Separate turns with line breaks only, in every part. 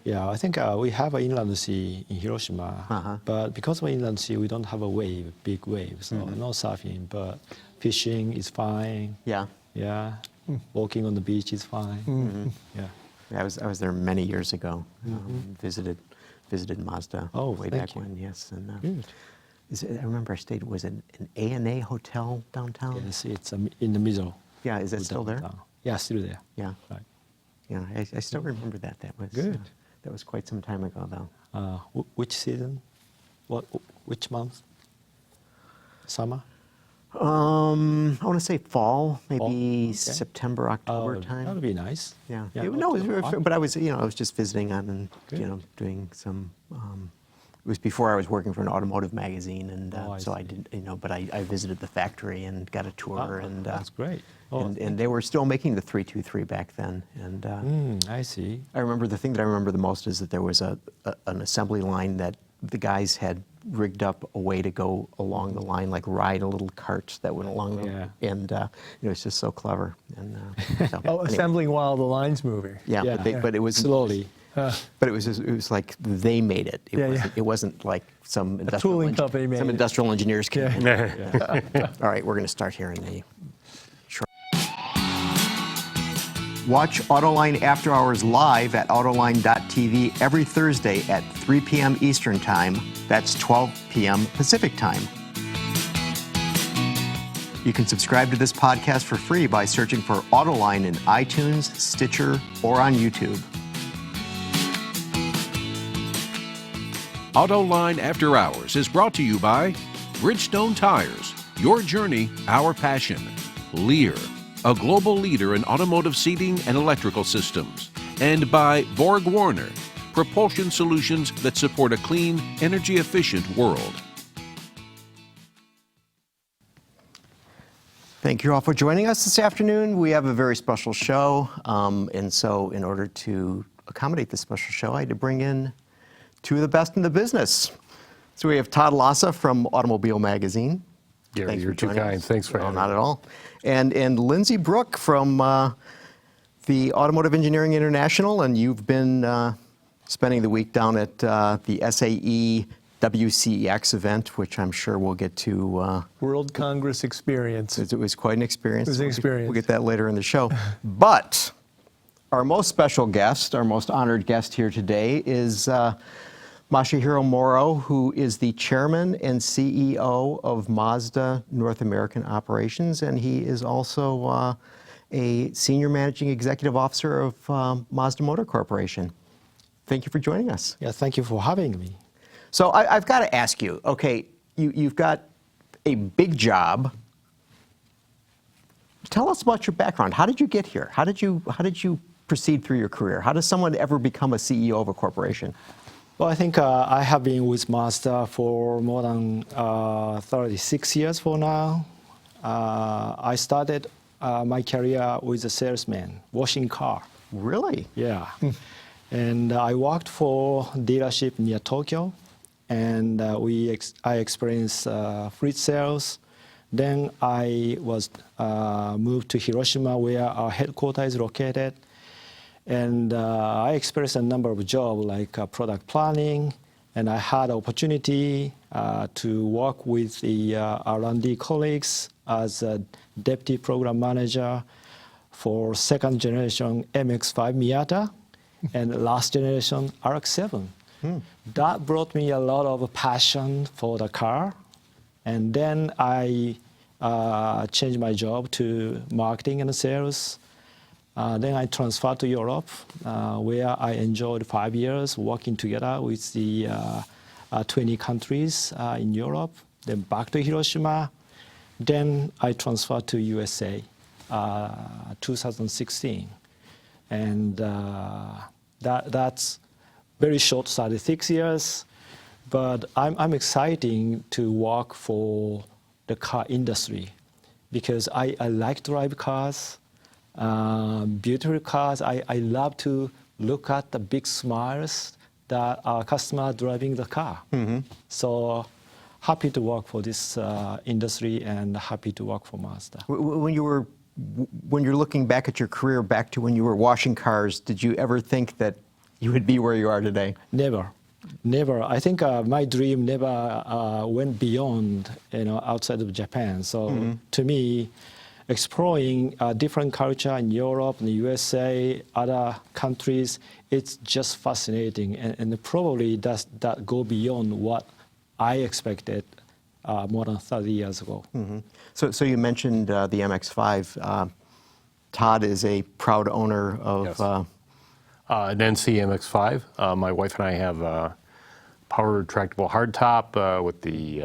Yeah, I think we have an inland sea in Hiroshima, but because of inland sea, we don't have a wave, big wave, so no surfing, but fishing is fine.
Yeah.
Yeah, walking on the beach is fine. Yeah.
I was there many years ago. Visited Mazda way back when. Yes, and I remember I stayed. Was it an A&A hotel downtown?
Yes, it's in the middle.
Yeah, is it still there?
Yeah, still there.
Yeah.
Right.
Yeah, I still remember that. That was
good.
That was quite some time ago, though.
Which season? Which month? Summer?
I want to say fall, maybe
Okay.
September, October time.
That would be nice.
Yeah.
Yeah,
But I was, I was just visiting on and, doing some. It was before I was working for an automotive magazine, and so I didn't, but I visited the factory and got a tour, and
that's great.
And they were still making the 323 back then, and
I see.
I remember the thing that I remember the most is that there was an assembly line that the guys had rigged up a way to go along the line, like ride a little cart that went along and it was just so clever. And so, anyway.
Assembling while the line's moving.
Yeah, but it was
slowly.
But it was like they made it. It wasn't like some
tooling company made
some
it.
industrial engineers came in. All right, we're going to start hearing the. Watch Autoline After Hours live at Autoline.tv every Thursday at 3 p.m. Eastern Time. That's 12 p.m. Pacific Time. You can subscribe to this podcast for free by searching for Autoline in iTunes, Stitcher, or on YouTube.
Autoline After Hours is brought to you by Bridgestone Tires, your journey, our passion. Lear, a global leader in automotive seating and electrical systems. And by Borg Warner, propulsion solutions that support a clean, energy-efficient world.
Thank you all for joining us this afternoon. We have a very special show, and so in order to accommodate this special show, I had to bring in two of the best in the business. So we have Todd Lassa from Automobile Magazine.
Gary, you're too kind. Thanks for having me.
Not at all. And Lindsay Brooke from the Automotive Engineering International, and you've been spending the week down at the SAE WCEX event, which I'm sure we'll get to.
World Congress Experience.
It was quite an experience.
It was an experience.
We'll get that later in the show. But our most special guest, our most honored guest here today is Masahiro Moro, who is the chairman and CEO of Mazda North American Operations, and he is also a senior managing executive officer of Mazda Motor Corporation. Thank you for joining us.
Yeah, thank you for having me.
So I've got to ask you, okay, you've got a big job. Tell us about your background. How did you get here? How did you proceed through your career? How does someone ever become a CEO of a corporation?
Well, I think I have been with Mazda for more than 36 years for now. I started my career with a salesman, washing car.
Really?
Yeah. And I worked for dealership near Tokyo, and I experienced fleet sales. Then I was moved to Hiroshima, where our headquarters is located. And I experienced a number of jobs like product planning, and I had opportunity to work with the R&D colleagues as a deputy program manager for second generation MX-5 Miata and last generation RX-7. That brought me a lot of passion for the car. And then I changed my job to marketing and sales. Then I transferred to Europe, where I enjoyed 5 years working together with the 20 countries in Europe. Then back to Hiroshima. Then I transferred to USA, 2016. And that's very short, 36 years. But I'm excited to work for the car industry because I like to drive cars. Beautiful cars. I love to look at the big smiles that our customer driving the car. So happy to work for this industry and happy to work for Mazda.
When you're looking back at your career, back to when you were washing cars, did you ever think that you would be where you are today?
Never. Never. I think my dream never went beyond, outside of Japan. So to me, exploring different culture in Europe, in the USA, other countries, it's just fascinating, and probably does that go beyond what I expected more than 30 years ago.
So you mentioned the MX-5. Todd is a proud owner of...
Yes. An NC MX-5. My wife and I have a power retractable hardtop with the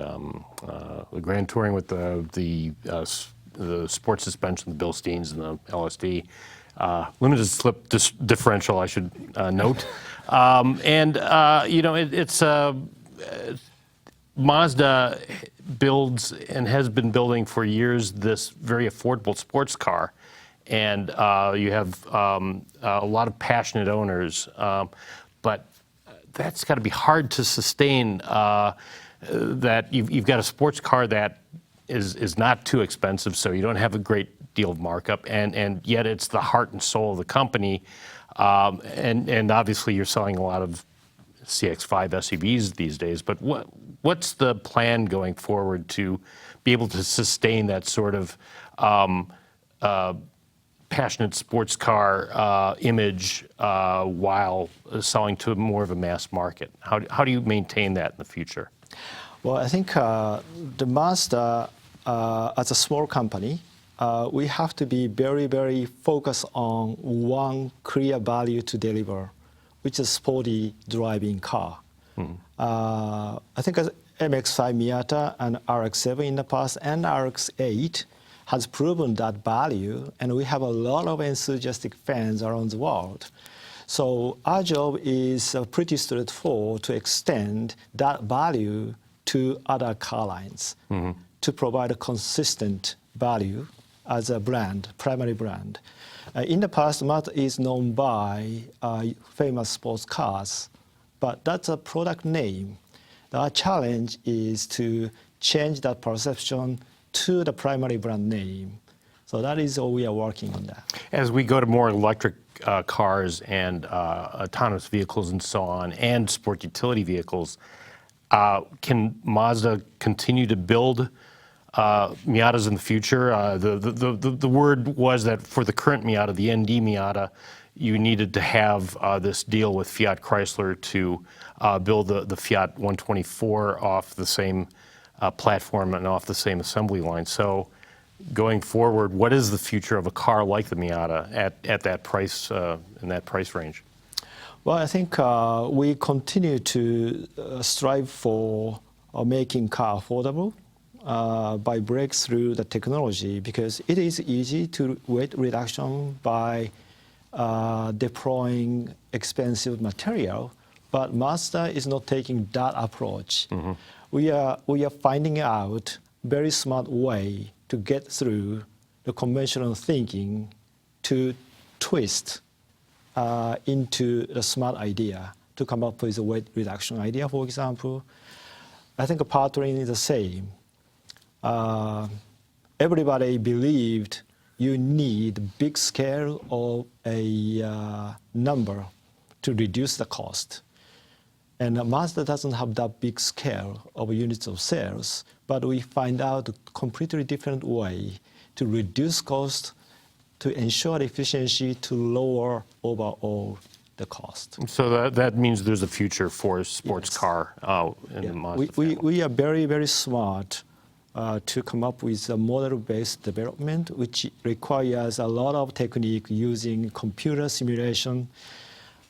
Grand Touring with the sports suspension, the Bilsteins and the LSD. Limited slip differential, I should note. It's Mazda builds and has been building for years this very affordable sports car. And you have a lot of passionate owners, but that's got to be hard to sustain. That you've got a sports car that is not too expensive, so you don't have a great deal of markup, and yet it's the heart and soul of the company. And obviously you're selling a lot of CX-5 SUVs these days. But what's the plan going forward to be able to sustain that sort of passionate sports car image while selling to more of a mass market? How do you maintain that in the future?
Well, I think the Mazda, as a small company, we have to be very, very focused on one clear value to deliver, which is sporty driving car. I think as MX-5 Miata and RX-7 in the past and RX-8 has proven that value, and we have a lot of enthusiastic fans around the world. So our job is pretty straightforward to extend that value to other car lines to provide a consistent value as a brand, primary brand. In the past, Mazda is known by famous sports cars, but that's a product name. Our challenge is to change that perception to the primary brand name. So that is all we are working on that.
As we go to more electric cars and autonomous vehicles and so on, and sport utility vehicles, can Mazda continue to build Miatas in the future? The word was that for the current Miata, the ND Miata, you needed to have this deal with Fiat Chrysler to build the Fiat 124 off the same platform and off the same assembly line. So going forward, what is the future of a car like the Miata at that price, in that price range?
Well, I think we continue to strive for making car affordable by breakthrough the technology, because it is easy to weight reduction by deploying expensive material, but Mazda is not taking that approach. We are finding out very smart way to get through the conventional thinking to twist into a smart idea to come up with a weight reduction idea, for example. I think a powertrain is the same. Everybody believed you need big scale of a number to reduce the cost. And Mazda doesn't have that big scale of units of sales, but we find out a completely different way to reduce cost, to ensure efficiency, to lower overall the cost.
So that means there's a future for a sports car in the Mazda family.
We are very, very smart to come up with a model-based development, which requires a lot of technique using computer simulation.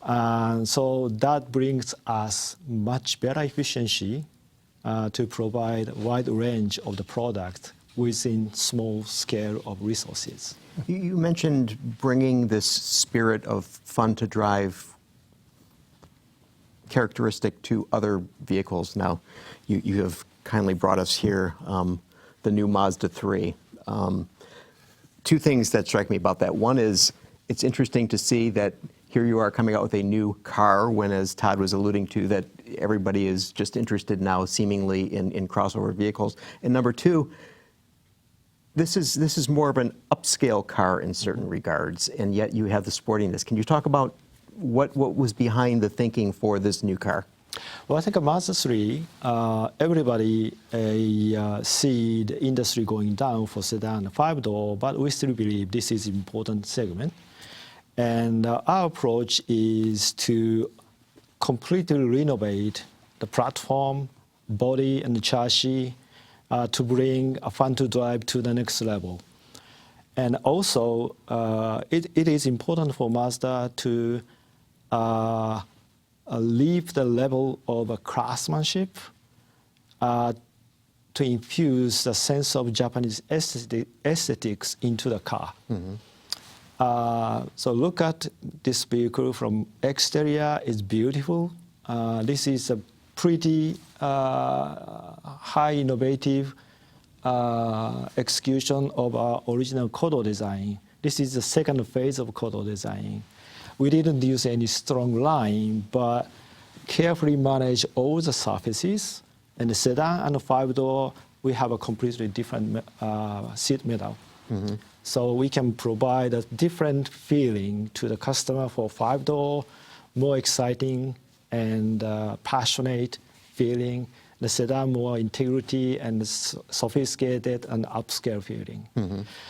And so that brings us much better efficiency to provide a wide range of the product within small scale of resources.
You mentioned bringing this spirit of fun to drive characteristic to other vehicles. Now, you have kindly brought us here the new Mazda 3. Two things that strike me about that. One is it's interesting to see that here you are coming out with a new car when, as Todd was alluding to, that everybody is just interested now seemingly in crossover vehicles. And number two, this is more of an upscale car in certain regards, and yet you have the sportiness. Can you talk about what was behind the thinking for this new car?
Well, I think Mazda 3, everybody see the industry going down for sedan and 5-door, but we still believe this is an important segment. And our approach is to completely renovate the platform, body, and the chassis to bring a fun to drive to the next level. And also, it is important for Mazda to leave the level of craftsmanship to infuse the sense of Japanese aesthetics into the car. So look at this vehicle from exterior. It's beautiful. This is a pretty high innovative execution of our original Kodo design. This is the second phase of Kodo design. We didn't use any strong line, but carefully manage all the surfaces. And the sedan and the 5-door, we have a completely different seat metal. So we can provide a different feeling to the customer for 5-door, more exciting and passionate feeling. The sedan more integrity and sophisticated and upscale feeling.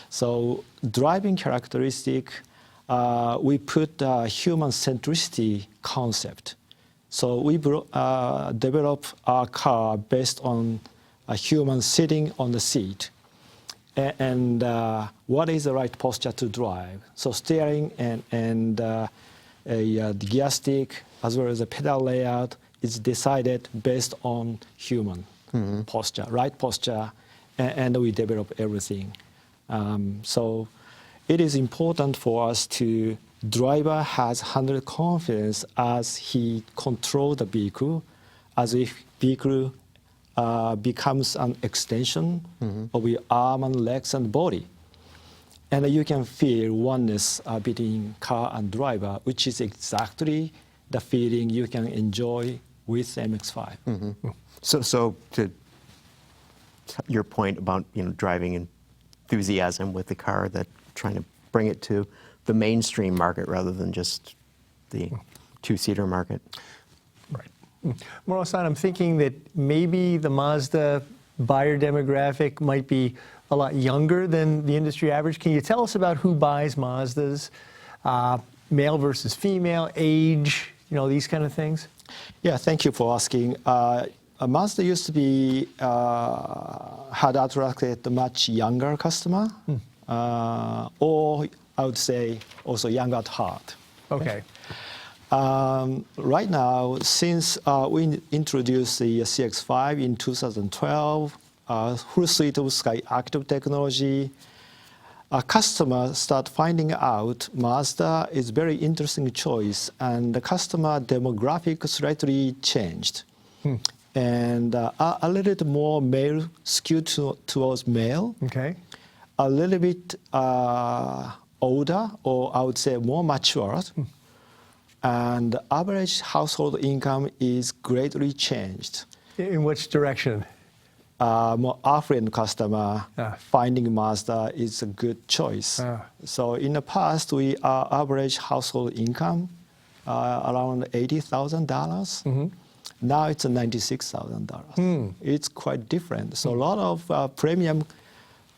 So driving characteristic, we put human centricity concept. So we develop our car based on a human sitting on the seat and what is the right posture to drive. So steering and the gear stick as well as the pedal layout is decided based on human posture, right posture, and we develop everything. So it is important for us to driver has 100% confidence as he control the vehicle, as if vehicle becomes an extension of your arm and legs and body. And you can feel oneness between car and driver, which is exactly the feeling you can enjoy with MX-5.
So to your point about driving enthusiasm with the car, that trying to bring it to the mainstream market rather than just the two-seater market.
Right. Moro-san, I'm thinking that maybe the Mazda buyer demographic might be a lot younger than the industry average. Can you tell us about who buys Mazdas, male versus female, age, these kind of things?
Yeah, thank you for asking. Mazda used to be, had attracted a much younger customer, or I would say also young at heart.
Okay.
Right now, since we introduced the CX-5 in 2012, full suite of Sky Active technology, customers start finding out Mazda is very interesting choice, and the customer demographic slightly changed. And a little bit more male, skewed towards male.
Okay.
A little bit older, or I would say more matured. And average household income is greatly changed.
In which direction?
More affluent customer finding Mazda is a good choice. So in the past, our average household income around $80,000. Now it's $96,000. It's quite different. So a lot of premium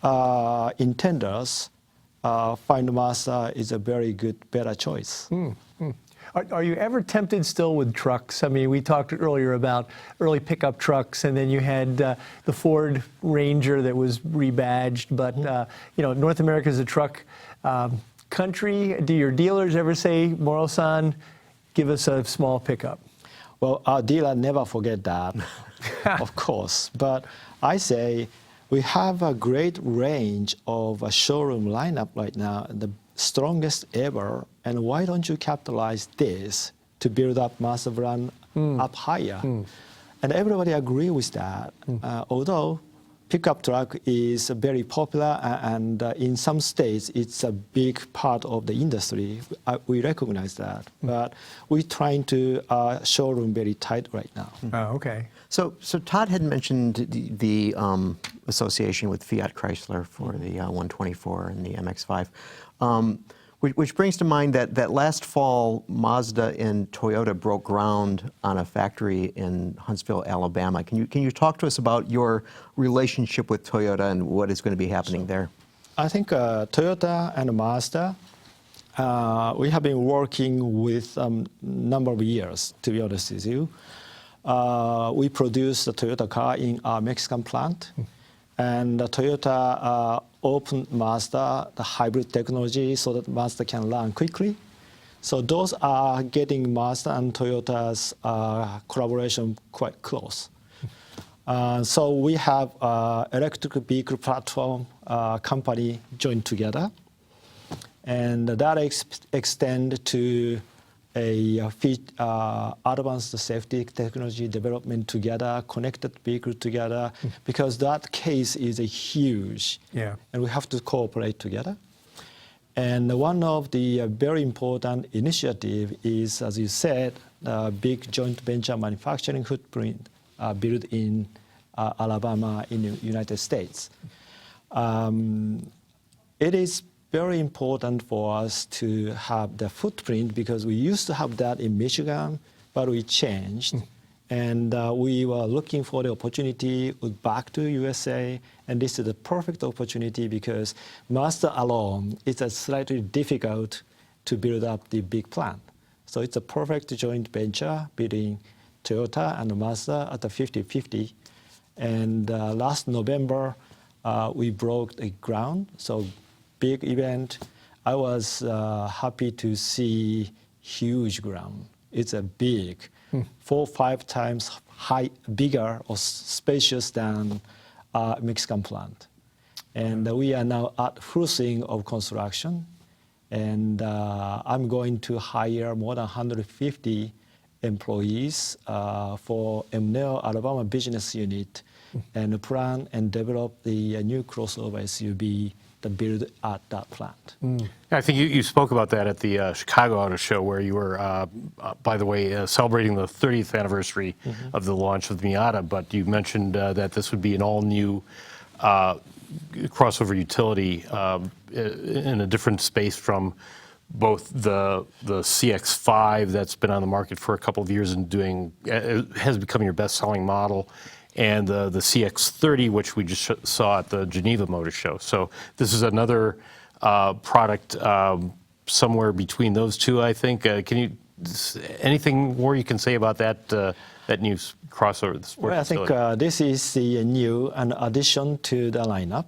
intenders find Mazda is a very good, better choice.
Are you ever tempted still with trucks? I mean, we talked earlier about early pickup trucks, and then you had the Ford Ranger that was rebadged. But North America is a truck country. Do your dealers ever say, Moro-san, give us a small pickup?
Well, our dealer never forget that, of course. But I say we have a great range of a showroom lineup right now, the strongest ever. And why don't you capitalize this to build up Mazda brand up higher? And everybody agree with that. Although pickup truck is very popular, and in some states it's a big part of the industry. We recognize that, but we're trying to showroom very tight right now.
Oh, okay.
So Todd had mentioned the association with Fiat Chrysler for the 124 and the MX-5. Which brings to mind that last fall, Mazda and Toyota broke ground on a factory in Huntsville, Alabama. Can you talk to us about your relationship with Toyota and what is going to be happening there?
I think Toyota and Mazda, we have been working with a number of years, to be honest with you. We produce the Toyota car in our Mexican plant, and Toyota opened Mazda the hybrid technology so that Mazda can learn quickly. So those are getting Mazda and Toyota's collaboration quite close. So we have electric vehicle platform company joined together, and that extend to a advanced safety technology development together, connected vehicle together, because that case is a huge, and we have to cooperate together. And one of the very important initiative is, as you said, a big joint venture manufacturing footprint built in Alabama in the United States. It is very important for us to have the footprint because we used to have that in Michigan, but we changed. And we were looking for the opportunity back to USA, and this is the perfect opportunity because Mazda alone is slightly difficult to build up the big plant. So it's a perfect joint venture between Toyota and Mazda at the 50-50. And last November, we broke the ground, so big event. I was happy to see huge ground. It's a big, 4 or 5 times bigger or spacious than Mexican plant. And we are now at full swing of construction. And I'm going to hire more than 150 employees for MNEO Alabama business unit and plan and develop the new crossover SUV that build at that plant.
I think you spoke about that at the Chicago Auto Show, where you were, by the way, celebrating the 30th anniversary of the launch of the Miata, but you mentioned that this would be an all-new crossover utility in a different space from both the CX-5 that's been on the market for a couple of years and has become your best-selling model, and the CX-30, which we just saw at the Geneva Motor Show. So this is another product somewhere between those two, I think. Anything more you can say about that new crossover? The
Well, I think this is the new an addition to the lineup.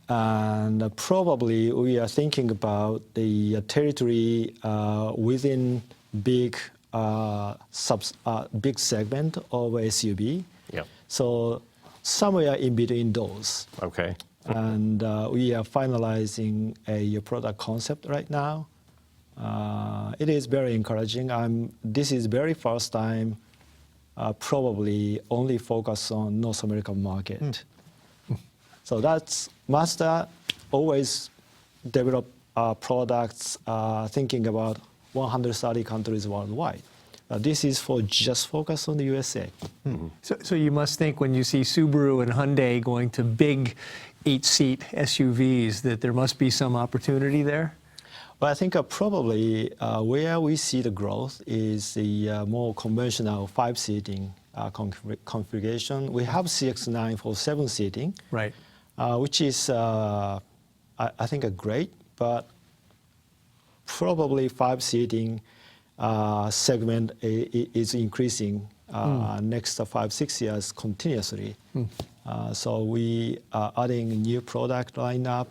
And probably we are thinking about the territory within big segment of SUV.
Yeah.
So somewhere in between those.
Okay.
And we are finalizing a product concept right now. It is very encouraging. This is very first time probably only focus on North American market. So that's Mazda always develop products thinking about 130 countries worldwide. This is for just focus on the USA.
So you must think when you see Subaru and Hyundai going to big 8-seat SUVs that there must be some opportunity there?
Well, I think probably where we see the growth is the more conventional 5-seating configuration. We have CX-9 for 7-seating,
right?
Which is, I think, great, but probably 5-seating segment is increasing next 5-6 years continuously. So we are adding new product lineup.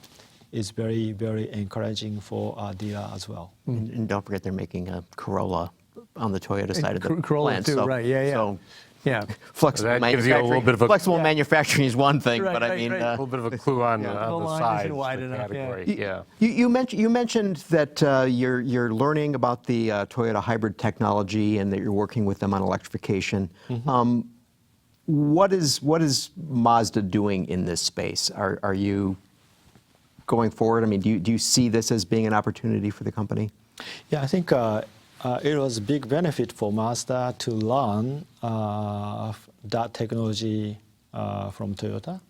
Is very, very encouraging for our dealer as well.
And don't forget they're making a Corolla on the Toyota side of the
Corolla
plant.
too,
So,
right? Yeah, yeah.
So
yeah.
flexible
That gives you a little
manufacturing,
bit of a
flexible manufacturing is one thing,
Right,
but I
right,
mean,
right.
a little bit of a clue on
The
the
line
size
isn't wide
of the
enough, yeah.
category.
You mentioned that you're learning about the Toyota hybrid technology and that you're working with them on electrification. What is Mazda doing in this space? Are you going forward? I mean, do you see this as being an opportunity for the company?
Yeah, I think it was a big benefit for Mazda to learn that technology from Toyota.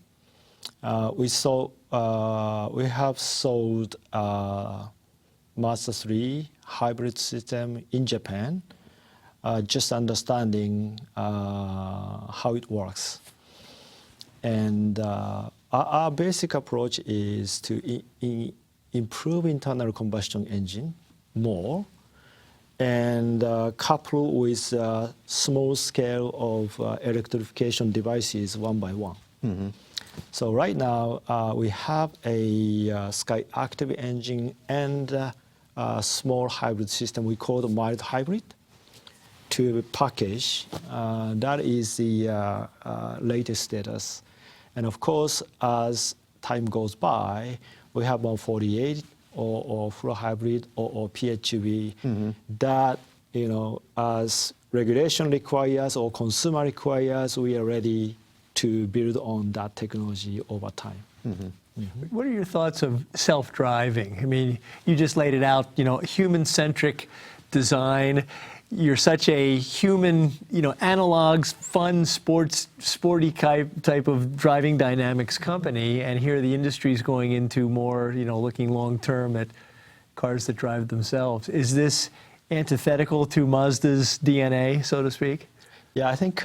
We have sold Mazda 3 hybrid system in Japan, just understanding how it works. And our basic approach is to improve internal combustion engine more and couple with small scale of electrification devices one by one. So right now, we have a Sky Active engine and a small hybrid system we call the mild hybrid to package. That is the latest status. And of course, as time goes by, we have 148 or full hybrid or PHEV that, as regulation requires or consumer requires, we are ready to build on that technology over time.
What are your thoughts of self-driving? I mean, you just laid it out, human-centric design. You're such a human, analogs, fun, sporty type of driving dynamics company, and here the industry is going into more, looking long-term at cars that drive themselves. Is this antithetical to Mazda's DNA, so to speak?
Yeah, I think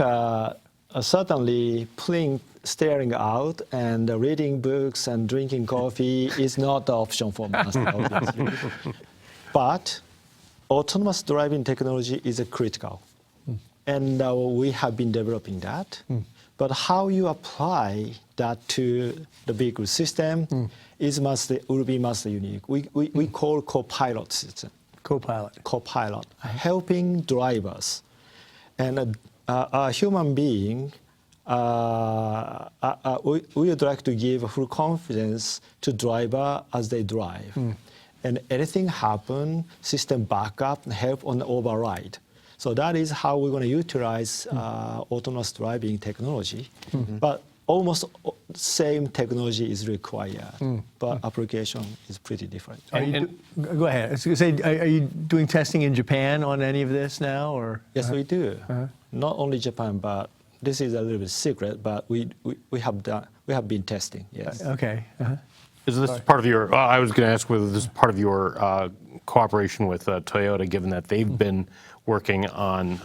certainly staring out and reading books and drinking coffee is not the option for Mazda, obviously. But autonomous driving technology is critical. And we have been developing that. But how you apply that to the vehicle system will be Mazda unique. We call co-pilot system. Co-pilot, helping drivers. And a human being, we would like to give full confidence to driver as they drive. And anything happen, system backup, help on the override. So that is how we're going to utilize autonomous driving technology. But almost same technology is required, but application is pretty different.
Go ahead. I was going to say, are you doing testing in Japan on any of this now, or?
Yes, we do. Not only Japan, but this is a little bit secret. But we have been testing. Yes.
Okay.
Is this part of your? I was going to ask whether this is part of your cooperation with Toyota, given that they've been working on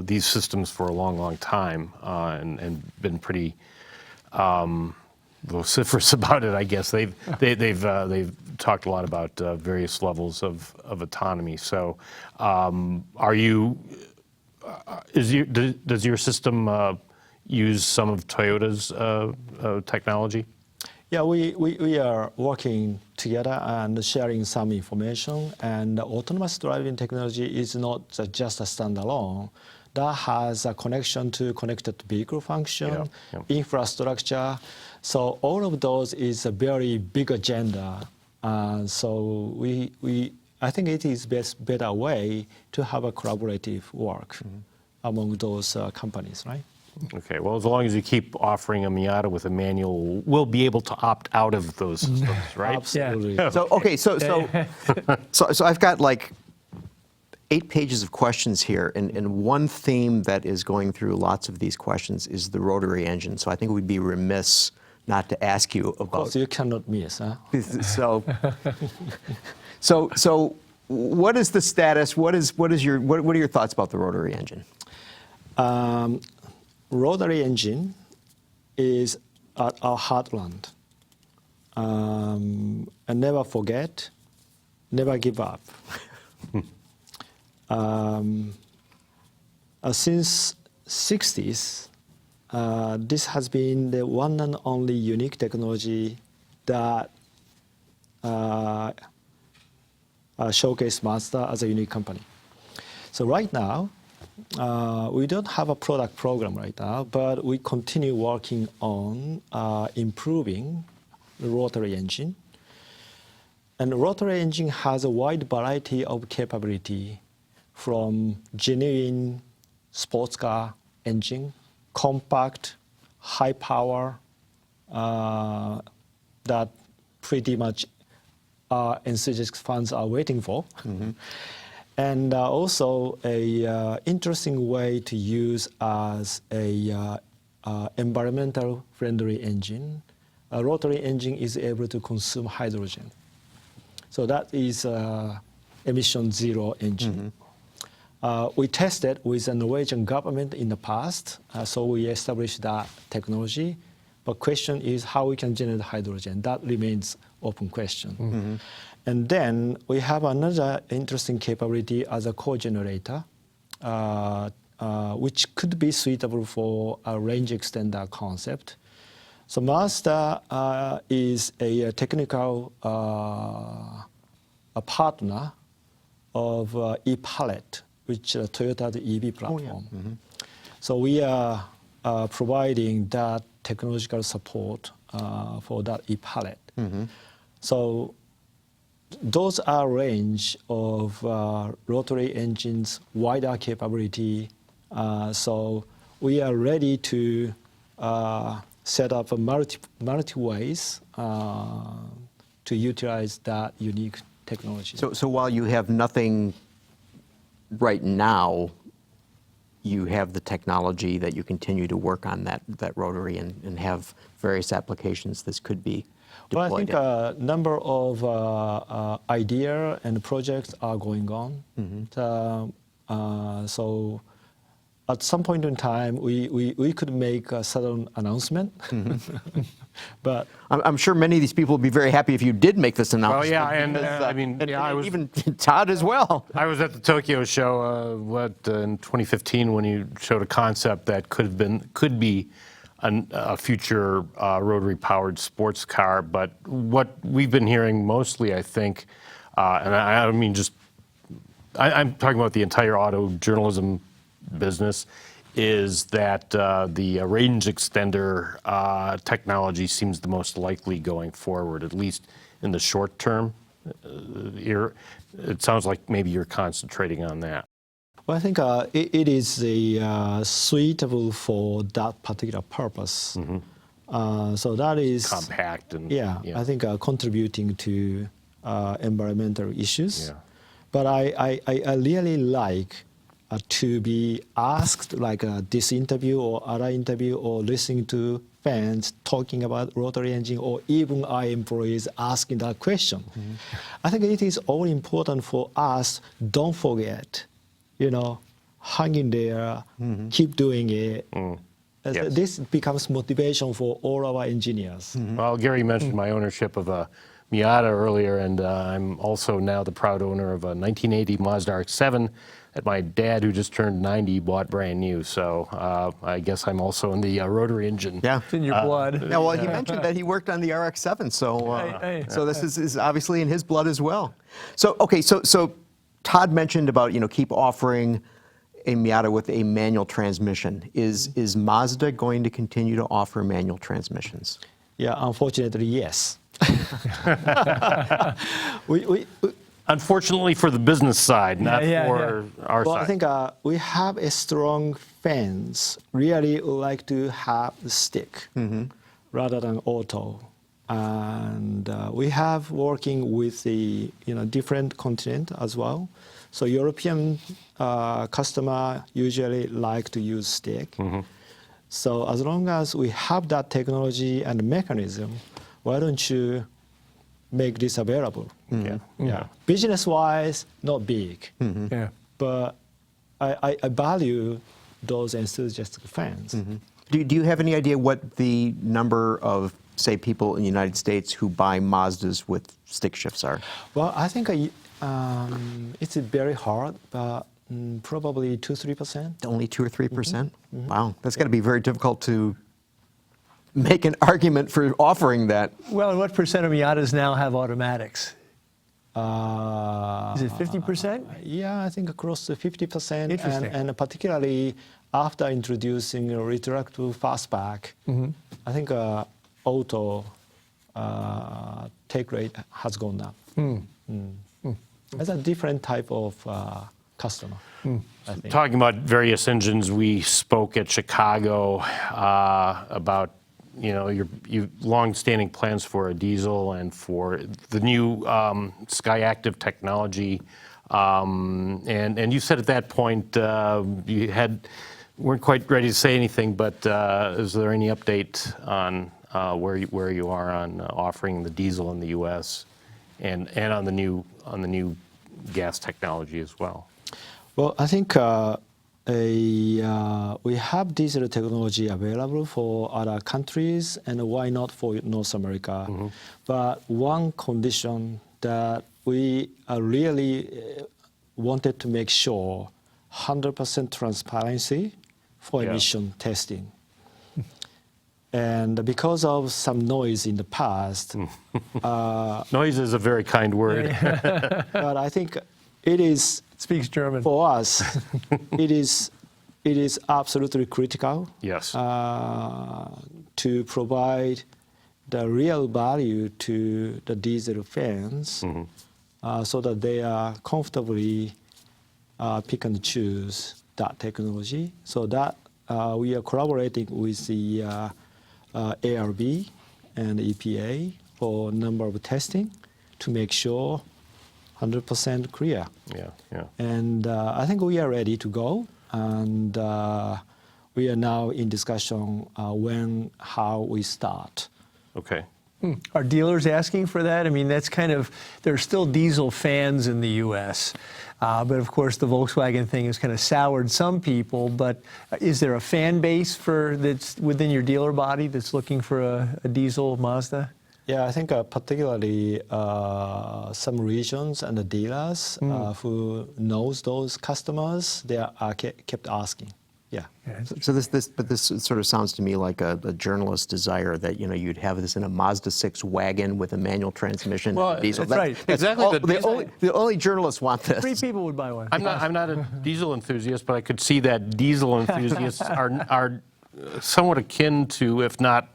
these systems for a long, long time and been pretty vociferous about it. I guess they've talked a lot about various levels of autonomy. So, are you? Does your system use some of Toyota's technology?
Yeah, we are working together and sharing some information. And autonomous driving technology is not just a standalone. That has a connection to connected vehicle function, infrastructure. So all of those is a very big agenda. So I think it is better way to have a collaborative work among those companies, right?
Okay, well, as long as you keep offering a Miata with a manual, we'll be able to opt out of those systems, right?
Absolutely.
Yeah.
So I've got like 8 pages of questions here, and one theme that is going through lots of these questions is the rotary engine. So I think we'd be remiss not to ask you about.
Of course, you cannot miss, huh?
So what is the status? What are your thoughts about the rotary engine?
Rotary engine is at our heartland. And never forget, never give up. Since 60s, this has been the one and only unique technology that showcased Mazda as a unique company. So right now, we don't have a product program right now, but we continue working on improving the rotary engine. And the rotary engine has a wide variety of capability, from genuine sports car engine, compact, high power, that pretty much enthusiast fans are waiting for. And also a interesting way to use as a environmental friendly engine. A rotary engine is able to consume hydrogen. So that is emission zero engine. We tested with the Norwegian government in the past, so we established that technology. But question is how we can generate hydrogen. That remains open question. And then we have another interesting capability as a co-generator, which could be suitable for a range extender concept. So Mazda is a technical a partner of e-Pallet, which is Toyota's EV platform. So we are providing that technological support for that e-Pallet. So those are range of rotary engines, wider capability. So we are ready to set up a multi ways to utilize that unique technology.
So while you have nothing right now, you have the technology that you continue to work on that rotary and have various applications this could be
Well, I
deployed
think a number of idea and projects are going on. So at some point in time, we could make a sudden announcement. But
I'm sure many of these people would be very happy if you did make this
Well,
announcement.
yeah, and
because,
I mean,
and
yeah, I was
even Todd as well.
I was at the Tokyo show, in 2015 when you showed a concept that could be a future rotary-powered sports car. But what we've been hearing mostly, I think, and I don't mean just, I'm talking about the entire auto journalism business, is that the range extender technology seems the most likely going forward, at least in the short term. It sounds like maybe you're concentrating on that.
well, I think it is suitable for that particular purpose. So that is
Compact and
I think contributing to environmental issues.
Yeah.
But I really like to be asked like this interview or other interview or listening to fans talking about rotary engine or even our employees asking that question. I think it is all important for us, don't forget, hang in there, keep doing it.
Yes.
This becomes motivation for all our engineers.
Well, Gary mentioned my ownership of a Miata earlier, and I'm also now the proud owner of a 1980 Mazda RX-7 that my dad, who just turned 90, bought brand new. So I guess I'm also in the rotary engine.
Yeah.
It's in your blood.
Yeah, well, he mentioned that he worked on the RX-7, so so this is obviously in his blood as well. So okay, so Todd mentioned about keep offering a Miata with a manual transmission. Is Mazda going to continue to offer manual transmissions?
Yeah, unfortunately, yes. we
Unfortunately for the business side, not
Yeah,
for our
Well,
side.
I think we have a strong fans really like to have the stick rather than auto. And we have working with the different continent as well. So European customer usually like to use stick. So as long as we have that technology and mechanism, why don't you make this available? Yeah. Business-wise, not big,
Yeah.
but I value those enthusiastic fans.
Do you have any idea what the number of, say, people in the United States who buy Mazdas with stick shifts are?
Well, I think it's very hard, but probably 2-3%.
Only 2 or 3%? Wow, that's got to be very difficult to make an argument for offering that.
Well, and what percent of Miatas now have automatics? Is it 50%?
Yeah, I think close to 50%.
Interesting.
And particularly after introducing a retractable fastback, I think auto take rate has gone up. It's a different type of customer, I think.
Talking about various engines, we spoke at Chicago about your long-standing plans for a diesel and for the new SkyActiv technology. And you said at that point you weren't quite ready to say anything, but is there any update on where you are on offering the diesel in the U.S. and on the new gas technology as well?
Well, I think we have diesel technology available for other countries, and why not for North America? But one condition that we really wanted to make sure 100% transparency for emission testing. And because of some noise in the past,
Noise is a very kind word.
but I think it is
Speaks German.
for us. it is absolutely critical.
Yes.
To provide the real value to the diesel fans, so that they are comfortably pick and choose that technology. So that we are collaborating with the ARB and EPA for a number of testing to make sure 100% clear.
Yeah.
And I think we are ready to go, and we are now in discussion how we start.
Okay.
Are dealers asking for that? I mean, that's kind of, there are still diesel fans in the U.S., but of course the Volkswagen thing has kind of soured some people, but is there a fan base that's within your dealer body that's looking for a diesel Mazda?
Yeah, I think particularly some regions and the dealers who knows those customers, they are kept asking. Yeah.
So this sort of sounds to me like a journalist's desire that you'd have this in a Mazda 6 wagon with a manual transmission.
Well,
and diesel.
that's right.
Exactly.
The only journalists want this.
3 people would buy one.
I'm not a diesel enthusiast, but I could see that diesel enthusiasts are somewhat akin to, if not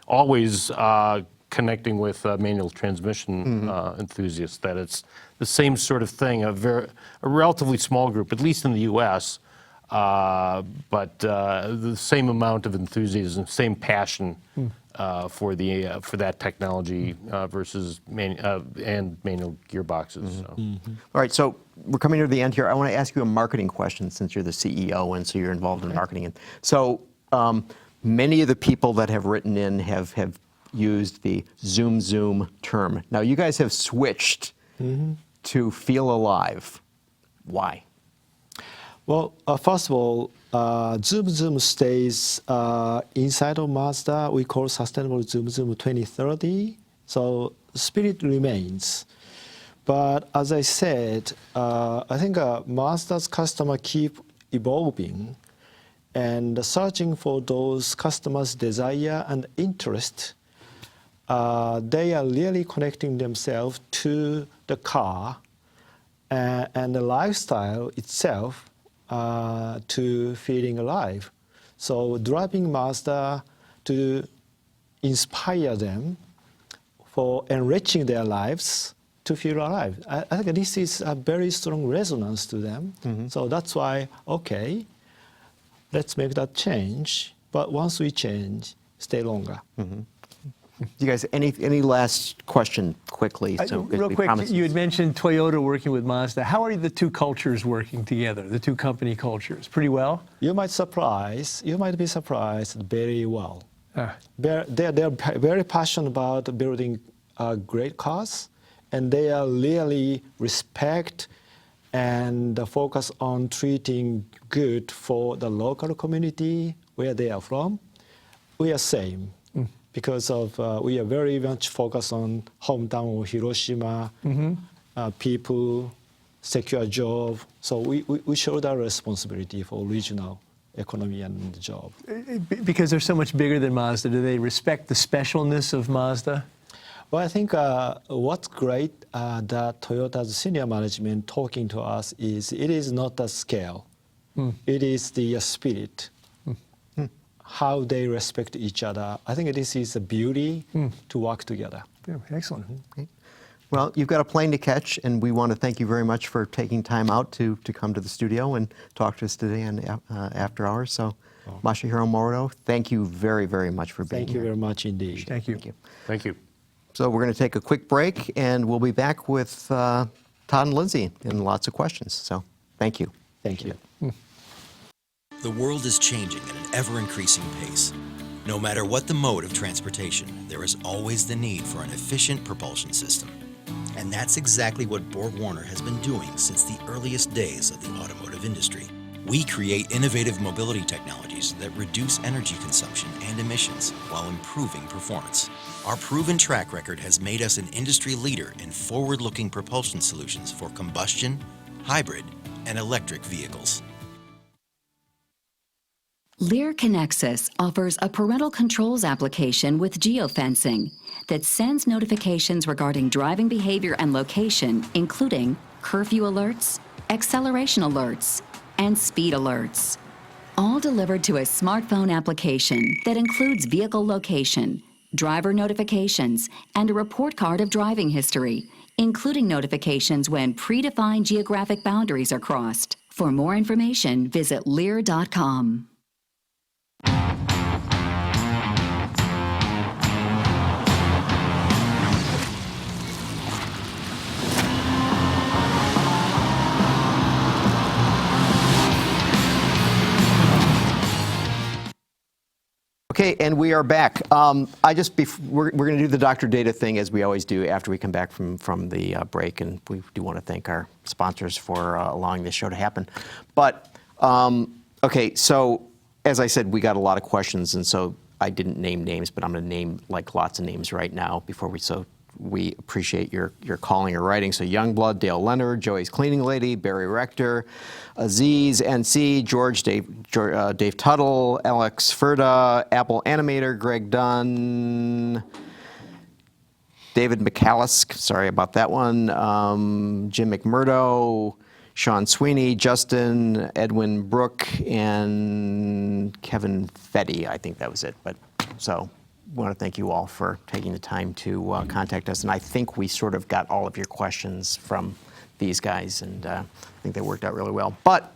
always, connecting with manual transmission enthusiasts. That it's the same sort of thing. A relatively small group, at least in the U.S. But the same amount of enthusiasm, same passion for that technology versus manual gearboxes. So.
All right, so we're coming to the end here. I want to ask you a marketing question since you're the CEO and so you're involved in marketing. And so many of the people that have written in have used the zoom term. Now you guys have switched to feel alive. Why?
Well, first of all, Zoom stays inside of Mazda. We call Sustainable Zoom 2030. So spirit remains. But as I said, I think Mazda's customer keep evolving and searching for those customers' desire and interest. They are really connecting themselves to the car and the lifestyle itself to feeling alive. So driving Mazda to inspire them for enriching their lives to feel alive. I think this is a very strong resonance to them. So that's why, okay, let's make that change. But once we change, stay longer.
You guys, any last question quickly? So
Real quick, you had mentioned Toyota working with Mazda. How are the two cultures working together, the two company cultures? Pretty well?
You might be surprised very well. They're very passionate about building great cars, and they are really respect and focus on treating good for the local community where they are from. We are same. Because of we are very much focused on hometown of Hiroshima, people, secure job. So we show that responsibility for regional economy and job.
Because they're so much bigger than Mazda, do they respect the specialness of Mazda?
Well, I think what's great that Toyota's senior management talking to us is it is not the scale, it is the spirit. How they respect each other. I think this is a beauty to work together.
Yeah, excellent.
Okay. Well, you've got a plane to catch, and we want to thank you very much for taking time out to come to the studio and talk to us today on After Hours. So, Masahiro Moro, thank you very, very much for being here.
Thank you very much indeed.
Thank you.
Thank you.
Thank you.
So we're going to take a quick break, and we'll be back with Todd and Lindsay and lots of questions. So, thank you.
Thank you.
The world is changing at an ever-increasing pace. No matter what the mode of transportation, there is always the need for an efficient propulsion system. And that's exactly what BorgWarner has been doing since the earliest days of the automotive industry. We create innovative mobility technologies that reduce energy consumption and emissions while improving performance. Our proven track record has made us an industry leader in forward-looking propulsion solutions for combustion, hybrid, and electric vehicles.
Lear Connexus offers a parental controls application with geofencing that sends notifications regarding driving behavior and location, including curfew alerts, acceleration alerts, and speed alerts, all delivered to a smartphone application that includes vehicle location, driver notifications, and a report card of driving history, including notifications when predefined geographic boundaries are crossed. For more information, visit lear.com.
Okay, and we are back. We're going to do the Dr. Data thing as we always do after we come back from the break, and we do want to thank our sponsors for allowing this show to happen. But okay, so as I said, we got a lot of questions, and so I didn't name names, but I'm going to name like lots of names right now before we appreciate your calling or writing. So Youngblood, Dale Leonard, Joey's Cleaning Lady, Barry Rector, Aziz, NC, George, Dave Tuttle, Alex Ferda, Apple Animator, Greg Dunn, David McCallisk, sorry about that one, Jim McMurdo, Sean Sweeney, Justin, Edwin Brooke, and Kevin Fetty. I think that was it. But so I want to thank you all for taking the time to contact us. And I think we sort of got all of your questions from these guys, and I think they worked out really well. But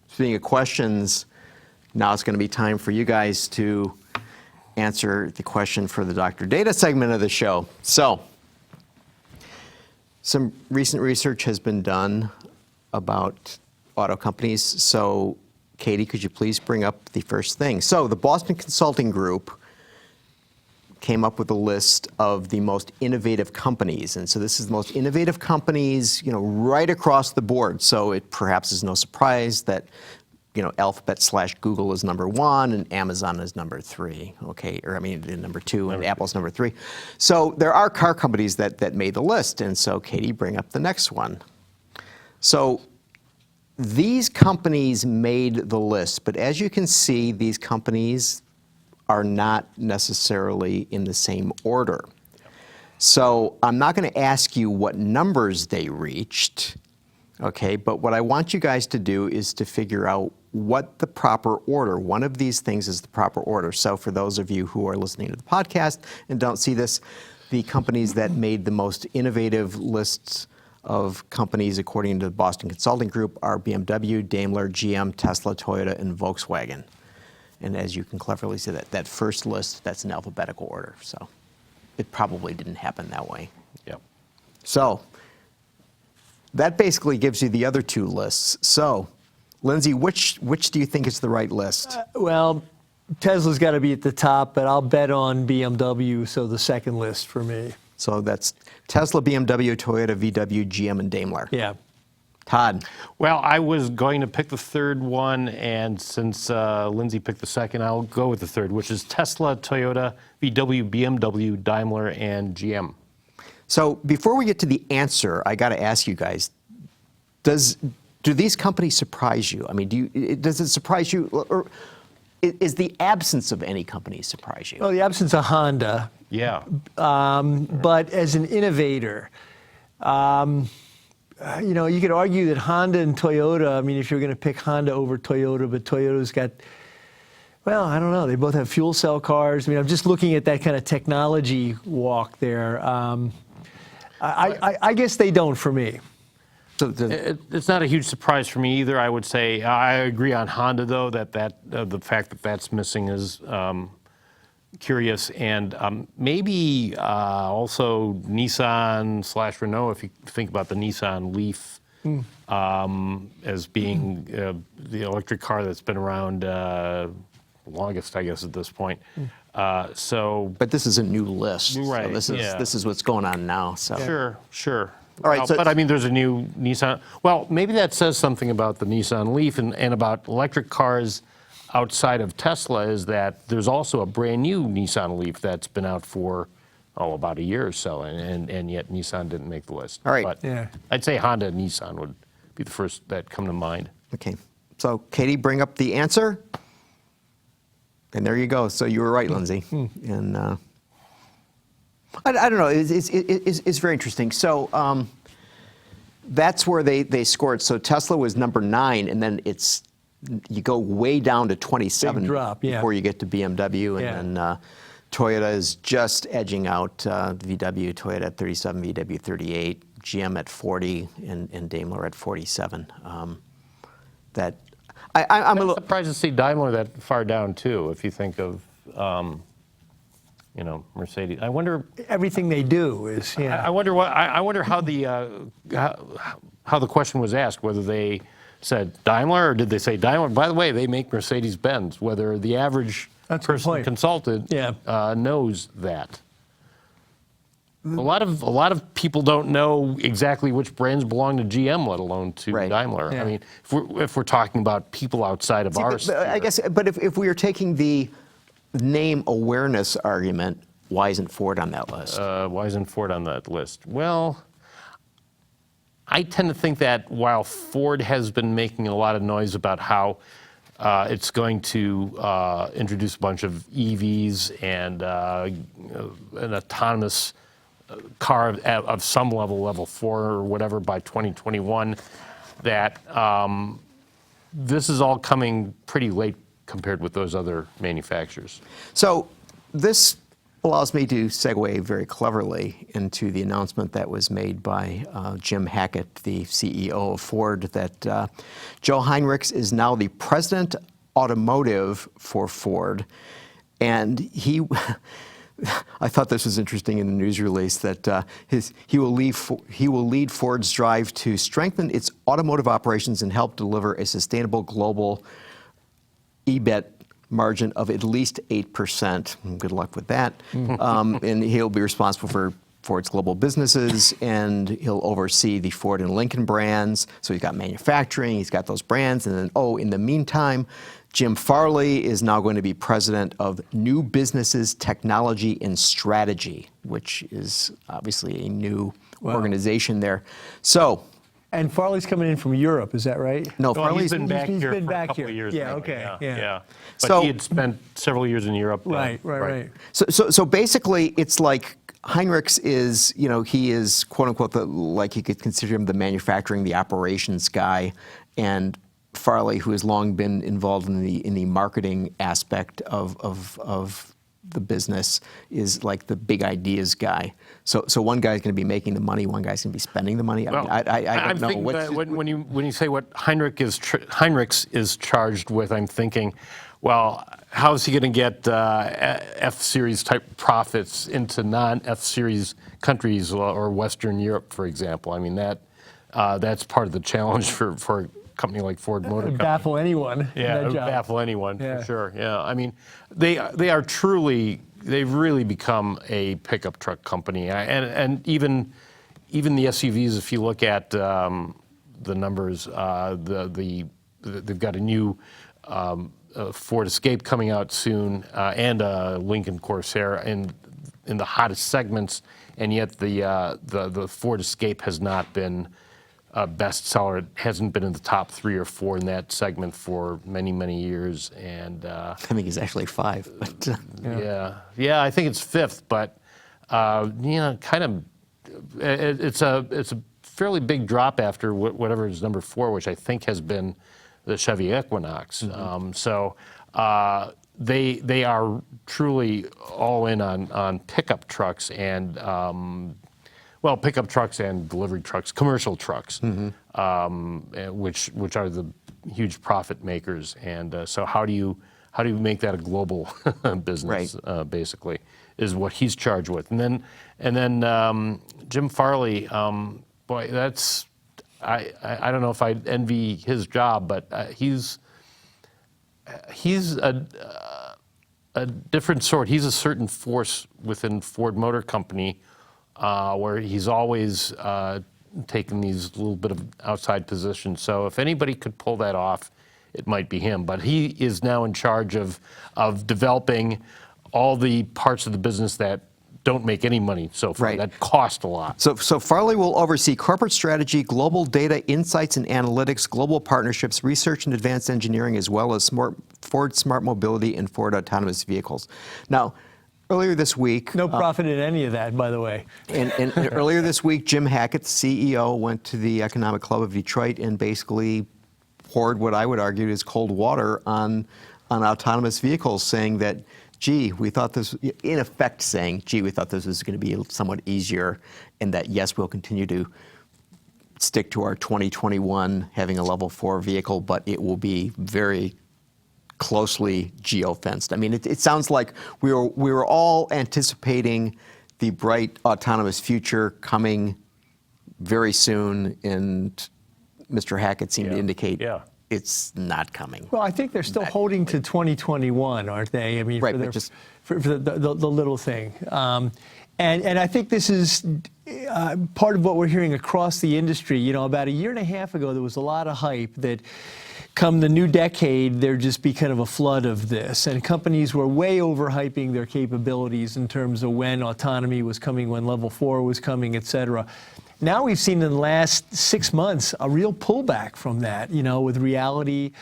speaking of questions, now it's going to be time for you guys to answer the question for the Dr. Data segment of the show. So some recent research has been done about auto companies. So Katie, could you please bring up the first thing? So the Boston Consulting Group came up with a list of the most innovative companies. And so this is the most innovative companies, right across the board. So it perhaps is no surprise that, Alphabet/Google is number 1 and Amazon is number 3. Okay, or number 2 and Apple's number 3. So there are car companies that made the list. And so Katie, bring up the next one. So these companies made the list, but as you can see, these companies are not necessarily in the same order. So I'm not going to ask you what numbers they reached, okay? But what I want you guys to do is to figure out what the proper order, one of these things is the proper order. So for those of you who are listening to the podcast and don't see this, the companies that made the most innovative lists of companies according to the Boston Consulting Group are BMW, Daimler, GM, Tesla, Toyota, and Volkswagen. And as you can cleverly see, that first list, that's in alphabetical order. So it probably didn't happen that way.
Yep.
So that basically gives you the other two lists. So, Lindsay, which do you think is the right list?
Well, Tesla's got to be at the top, but I'll bet on BMW, so the second list for me.
So that's Tesla, BMW, Toyota, VW, GM, and Daimler.
Yeah.
Todd.
Well, I was going to pick the third one, and since Lindsay picked the second, I'll go with the third, which is Tesla, Toyota, VW, BMW, Daimler, and GM.
So before we get to the answer, I got to ask you guys, do these companies surprise you? I mean, does it surprise you, or is the absence of any company surprise you?
Well, the absence of Honda.
Yeah.
But as an innovator, you could argue that Honda and Toyota, if you're going to pick Honda over Toyota, but Toyota's got, well, I don't know. They both have fuel cell cars. I'm just looking at that kind of technology walk there. I guess they don't for me.
So
it's not a huge surprise for me either. I would say I agree on Honda, though, that the fact that that's missing is curious, and maybe also Nissan/Renault, if you think about the Nissan Leaf as being the electric car that's been around longest, I guess, at this point.
But this is a new list.
Right,
So this is what's going on now. So
Sure.
All right,
But I mean, there's a new Nissan. Well, maybe that says something about the Nissan Leaf and about electric cars outside of Tesla, is that there's also a brand new Nissan Leaf that's been out for, about a year or so, and yet Nissan didn't make the list.
All right.
But I'd say Honda and Nissan would be the first that come to mind.
Okay. So Katie, bring up the answer. And there you go. So you were right, Lindsay. And I don't know. It's very interesting. So that's where they scored. So Tesla was number 9, and then you go way down to 27
Big drop,
before you get to BMW, and then Toyota is just edging out VW. Toyota at 37, VW 38, GM at 40, and Daimler at 47. I'm a little
surprised to see Daimler that far down too. If you think of, Mercedes, I wonder.
Everything they do is.
I wonder how the question was asked. Whether they said Daimler or did they say Daimler? By the way, they make Mercedes-Benz. Whether the average person consulted knows that. A lot of people don't know exactly which brands belong to GM, let alone to Daimler.
Yeah.
I mean, if we're talking about people outside of our sphere.
I guess, but if we are taking the name awareness argument, why isn't Ford on that list?
Why isn't Ford on that list? Well, I tend to think that while Ford has been making a lot of noise about how it's going to introduce a bunch of EVs and an autonomous car of some level 4 or whatever by 2021, that this is all coming pretty late compared with those other manufacturers.
So this allows me to segue very cleverly into the announcement that was made by Jim Hackett, the CEO of Ford, that Joe Hinrichs is now the president automotive for Ford. And I thought this was interesting in the news release that he will lead Ford's drive to strengthen its automotive operations and help deliver a sustainable global EBIT margin of at least 8%. Good luck with that. And he'll be responsible for Ford's global businesses, and he'll oversee the Ford and Lincoln brands. So he's got manufacturing, he's got those brands, and then, in the meantime, Jim Farley is now going to be president of New Businesses, Technology, and Strategy, which is obviously a new organization there. So.
And Farley's coming in from Europe, is that right?
No,
Farley's
Farley's
been back
he's
here
been
for
back
a couple
here.
of years.
Yeah,
now.
okay,
Yeah.
yeah.
But
So-
he had spent several years in Europe.
Right.
So basically, it's like Hinrichs is, he is quote unquote like you could consider him the manufacturing, the operations guy, and Farley, who has long been involved in the marketing aspect of the business, is like the big ideas guy. So one guy's going to be making the money, one guy's going to be spending the money. I don't know.
Thinking that when you say what Hinrichs is charged with, I'm thinking, well, how is he going to get F-Series type profits into non-F-Series countries or Western Europe, for example? I mean, that's part of the challenge for a company like Ford Motor Company.
Baffle anyone.
Yeah, it would baffle anyone, for sure. Yeah, I mean, they've really become a pickup truck company, and even the SUVs. If you look at the numbers, they've got a new Ford Escape coming out soon, and a Lincoln Corsair in the hottest segments, and yet the Ford Escape has not been a bestseller. It hasn't been in the top 3 or 4 in that segment for many years, and
I think he's actually 5. But,
yeah, I think it's 5th, but kind of, it's a fairly big drop after whatever is number 4, which I think has been the Chevy Equinox. So they are truly all in on pickup trucks and pickup trucks and delivery trucks, commercial trucks, which are the huge profit makers. And so how do you make that a global business?
Right.
Basically, is what he's charged with. And then Jim Farley, boy, that's I don't know if I envy his job, but he's a a different sort. He's a certain force within Ford Motor Company where he's always taken these little bit of outside positions. So if anybody could pull that off, it might be him. But he is now in charge of developing all the parts of the business that don't make any money so far,
Right.
that cost a lot.
So Farley will oversee corporate strategy, global data insights and analytics, global partnerships, research and advanced engineering, as well as Ford Smart Mobility and Ford Autonomous Vehicles. Now, earlier this week...
No profit in any of that, by the way.
And earlier this week, Jim Hackett, the CEO, went to the Economic Club of Detroit and basically poured what I would argue is cold water on autonomous vehicles, saying that, gee, we thought this, in effect saying, gee, we thought this was going to be somewhat easier, and that, yes, we'll continue to stick to our 2021 having a level 4 vehicle, but it will be very closely geofenced. I mean, it sounds like we were all anticipating the bright autonomous future coming very soon, and Mr. Hackett seemed to indicate it's not coming.
Well, I think they're still holding to 2021, aren't they? I mean,
right,
for the little thing. And I think this is part of what we're hearing across the industry. You know, about a year and a half ago, there was a lot of hype that come the new decade, there'd just be kind of a flood of this. And companies were way overhyping their capabilities in terms of when autonomy was coming, when level 4 was coming, et cetera. Now we've seen in the last 6 months a real pullback from that, you know, with reality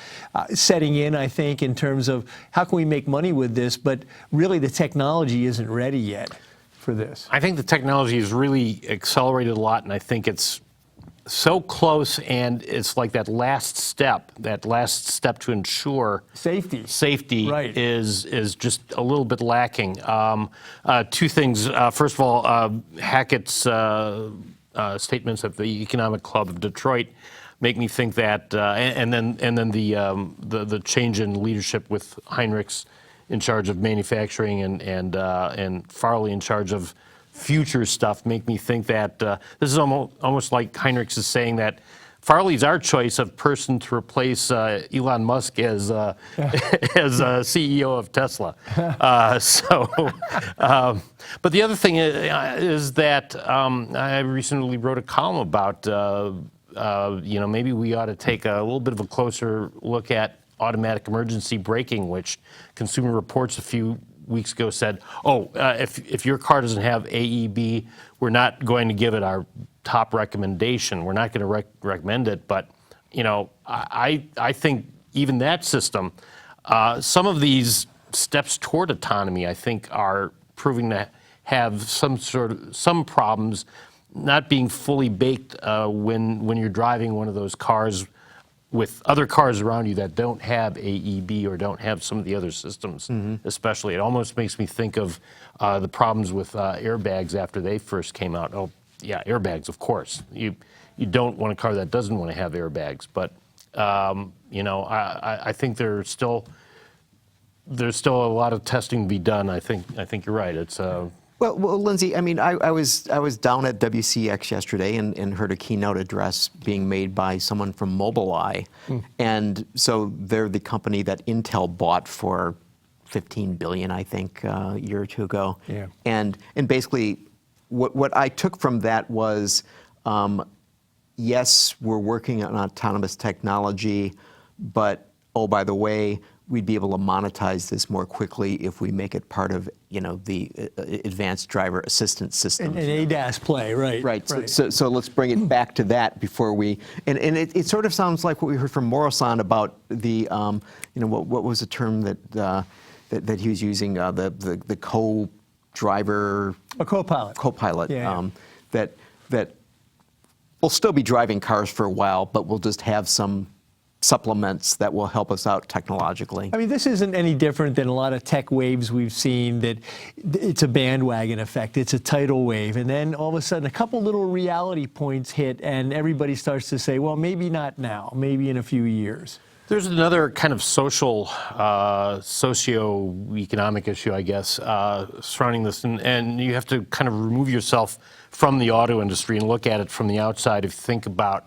setting in, I think, in terms of how can we make money with this, but really the technology isn't ready yet for this.
I think the technology has really accelerated a lot, and I think it's so close, and it's like that last step to ensure safety
right.
is just a little bit lacking. Two things. First of all, Hackett's statements at the Economic Club of Detroit make me think that, and then the change in leadership with Hinrichs in charge of manufacturing and Farley in charge of future stuff make me think that this is almost like Hinrichs is saying that Farley's our choice of person to replace Elon Musk as CEO of Tesla. But the other thing is that I recently wrote a column about maybe we ought to take a little bit of a closer look at automatic emergency braking, which Consumer Reports a few weeks ago said, if your car doesn't have AEB, we're not going to give it our top recommendation. We're not going to recommend it. But, you know, I think even that system, some of these steps toward autonomy, I think, are proving to have some problems not being fully baked when you're driving one of those cars with other cars around you that don't have AEB or don't have some of the other systems, especially. It almost makes me think of the problems with airbags after they first came out. Oh, yeah, airbags, of course. You don't want a car that doesn't want to have airbags. But, I think there's still a lot of testing to be done. I think you're right. It's
Well, Lindsay, I mean, I was down at WCX yesterday and heard a keynote address being made by someone from Mobileye. And so they're the company that Intel bought for $15 billion, I think, a year or two ago.
Yeah.
And basically, what I took from that was, yes, we're working on autonomous technology, but, oh, by the way, we'd be able to monetize this more quickly if we make it part of, the advanced driver assistance system.
An ADAS play, right.
Right. So let's bring it back to that before we, and it sort of sounds like what we heard from Moro-san about the, what was the term that he was using, the co-driver.
A co-pilot.
Co-pilot.
Yeah.
That we'll still be driving cars for a while, but we'll just have some supplements that will help us out technologically.
I mean, this isn't any different than a lot of tech waves we've seen, that it's a bandwagon effect, it's a tidal wave, and then all of a sudden a couple little reality points hit and everybody starts to say, well, maybe not now, maybe in a few years.
There's another kind of socio-economic issue, I guess, surrounding this, and you have to kind of remove yourself from the auto industry and look at it from the outside. If you think about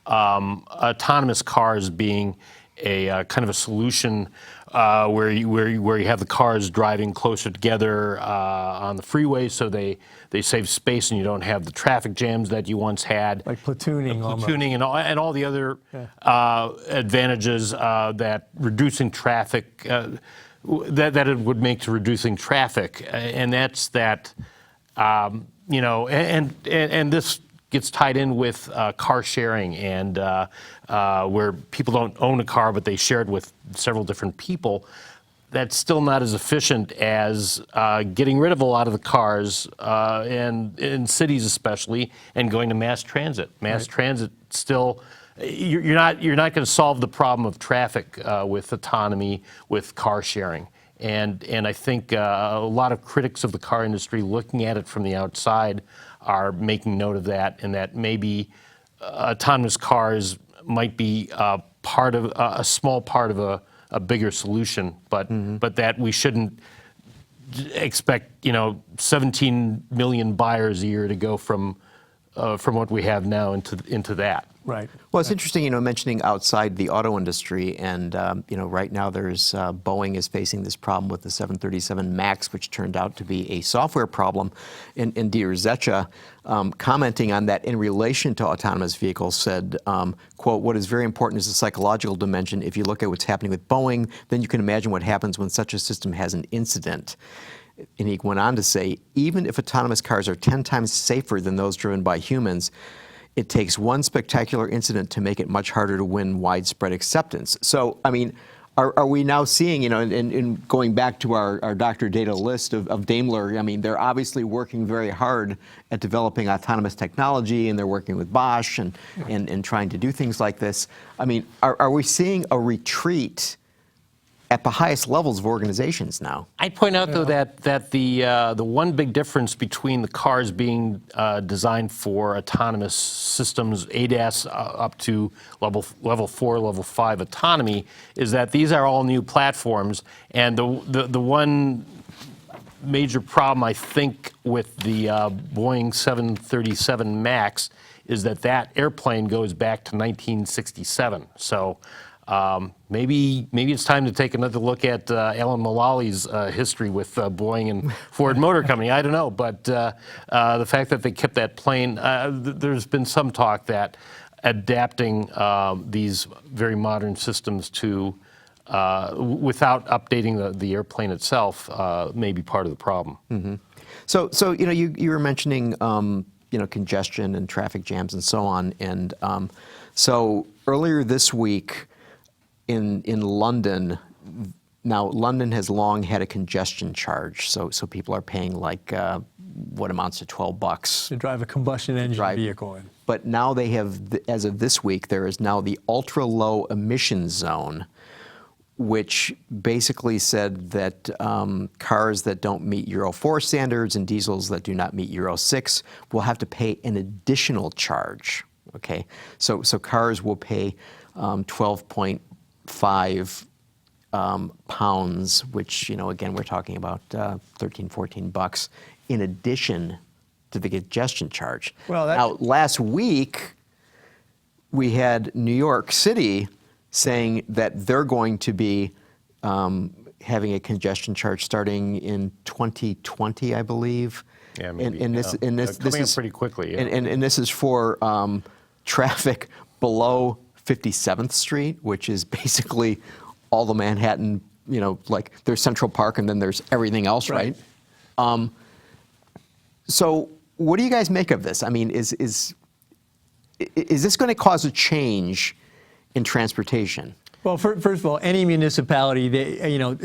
autonomous cars being kind of a solution where you have the cars driving closer together on the freeway, so they save space and you don't have the traffic jams that you once had.
Like platooning almost.
Platooning and all the other advantages that reducing traffic that it would make to reducing traffic, and that's that. You know, and this gets tied in with car sharing, and where people don't own a car but they share it with several different people. That's still not as efficient as getting rid of a lot of the cars, and in cities especially, and going to mass transit. Mass transit still, you're not going to solve the problem of traffic with autonomy, with car sharing. And I think a lot of critics of the car industry looking at it from the outside are making note of that, and that maybe autonomous cars might be part of a small part of a bigger solution, but that we shouldn't expect 17 million buyers a year to go from what we have now into that.
Right.
Well, it's interesting, mentioning outside the auto industry, and right now there's Boeing is facing this problem with the 737 MAX, which turned out to be a software problem. And Dieter Zetsche, commenting on that in relation to autonomous vehicles, said, quote, "What is very important is the psychological dimension. If you look at what's happening with Boeing, then you can imagine what happens when such a system has an incident." And he went on to say, even if autonomous cars are 10 times safer than those driven by humans, it takes one spectacular incident to make it much harder to win widespread acceptance. So, I mean, are we now seeing, in going back to our Dr. Data list of Daimler, I mean, they're obviously working very hard at developing autonomous technology, and they're working with Bosch and trying to do things like this. I mean, are we seeing a retreat at the highest levels of organizations now?
I'd point out, though, that the one big difference between the cars being designed for autonomous systems, ADAS up to level 4, level 5 autonomy, is that these are all new platforms, and the one major problem I think with the Boeing 737 MAX is that airplane goes back to 1967. So. Maybe it's time to take another look at Alan Mullally's history with Boeing and Ford Motor Company. I don't know, but the fact that they kept that plane, there's been some talk that adapting these very modern systems to without updating the airplane itself may be part of the problem.
Mm-hmm. So you were mentioning congestion and traffic jams and so on, and so earlier this week. In London, now London has long had a congestion charge, so people are paying like what amounts to $12
to drive a combustion engine vehicle in.
But now they have, as of this week, there is now the ultra low emission zone, which basically said that cars that don't meet Euro 4 standards and diesels that do not meet Euro 6 will have to pay an additional charge. Okay, so cars will pay 12.5 pounds, which, again, we're talking about $13, $14 in addition to the congestion charge.
Well,
now, last week, we had New York City saying that they're going to be having a congestion charge starting in 2020, I believe.
Yeah, maybe.
And this
coming
is
up pretty quickly. Yeah.
And this is for traffic below 57th Street, which is basically all the Manhattan, like there's Central Park and then there's everything else, right? So what do you guys make of this? I mean, is this going to cause a change in transportation?
Well, first of all, any municipality,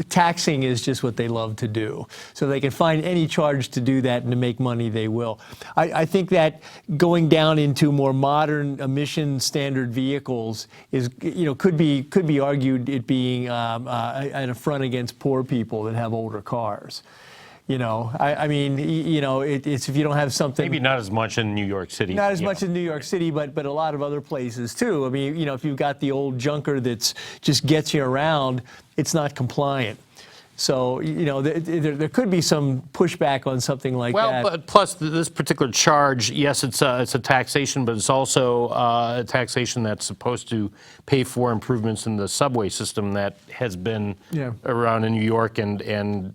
taxing is just what they love to do. So they can find any charge to do that and to make money, they will. I think that going down into more modern emission standard vehicles is, could be argued it being an affront against poor people that have older cars. I mean, it's if you don't have something.
Maybe not as much in New York City.
Not as much in New York City, but a lot of other places too. I mean, if you've got the old junker that's just gets you around, it's not compliant. So, you know, there could be some pushback on something like that.
Well, but plus this particular charge, yes, it's a taxation, but it's also a taxation that's supposed to pay for improvements in the subway system that has been around in New York and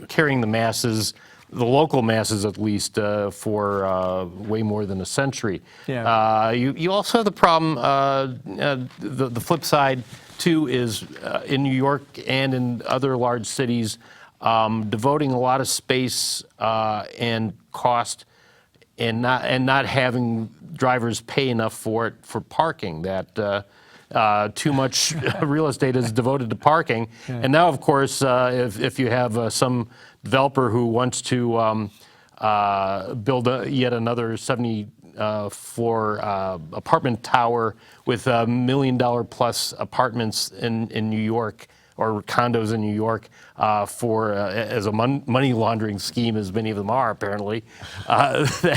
carrying the masses, the local masses at least, for way more than a century.
Yeah.
You also have the problem, the flip side, too, is in New York and in other large cities, devoting a lot of space and cost and not having drivers pay enough for it for parking. That too much real estate is devoted to parking. And now, of course, if you have some developer who wants to build yet another 70-floor apartment tower with $1 million plus apartments in New York, or condos in New York, as a money laundering scheme, as many of them are apparently, that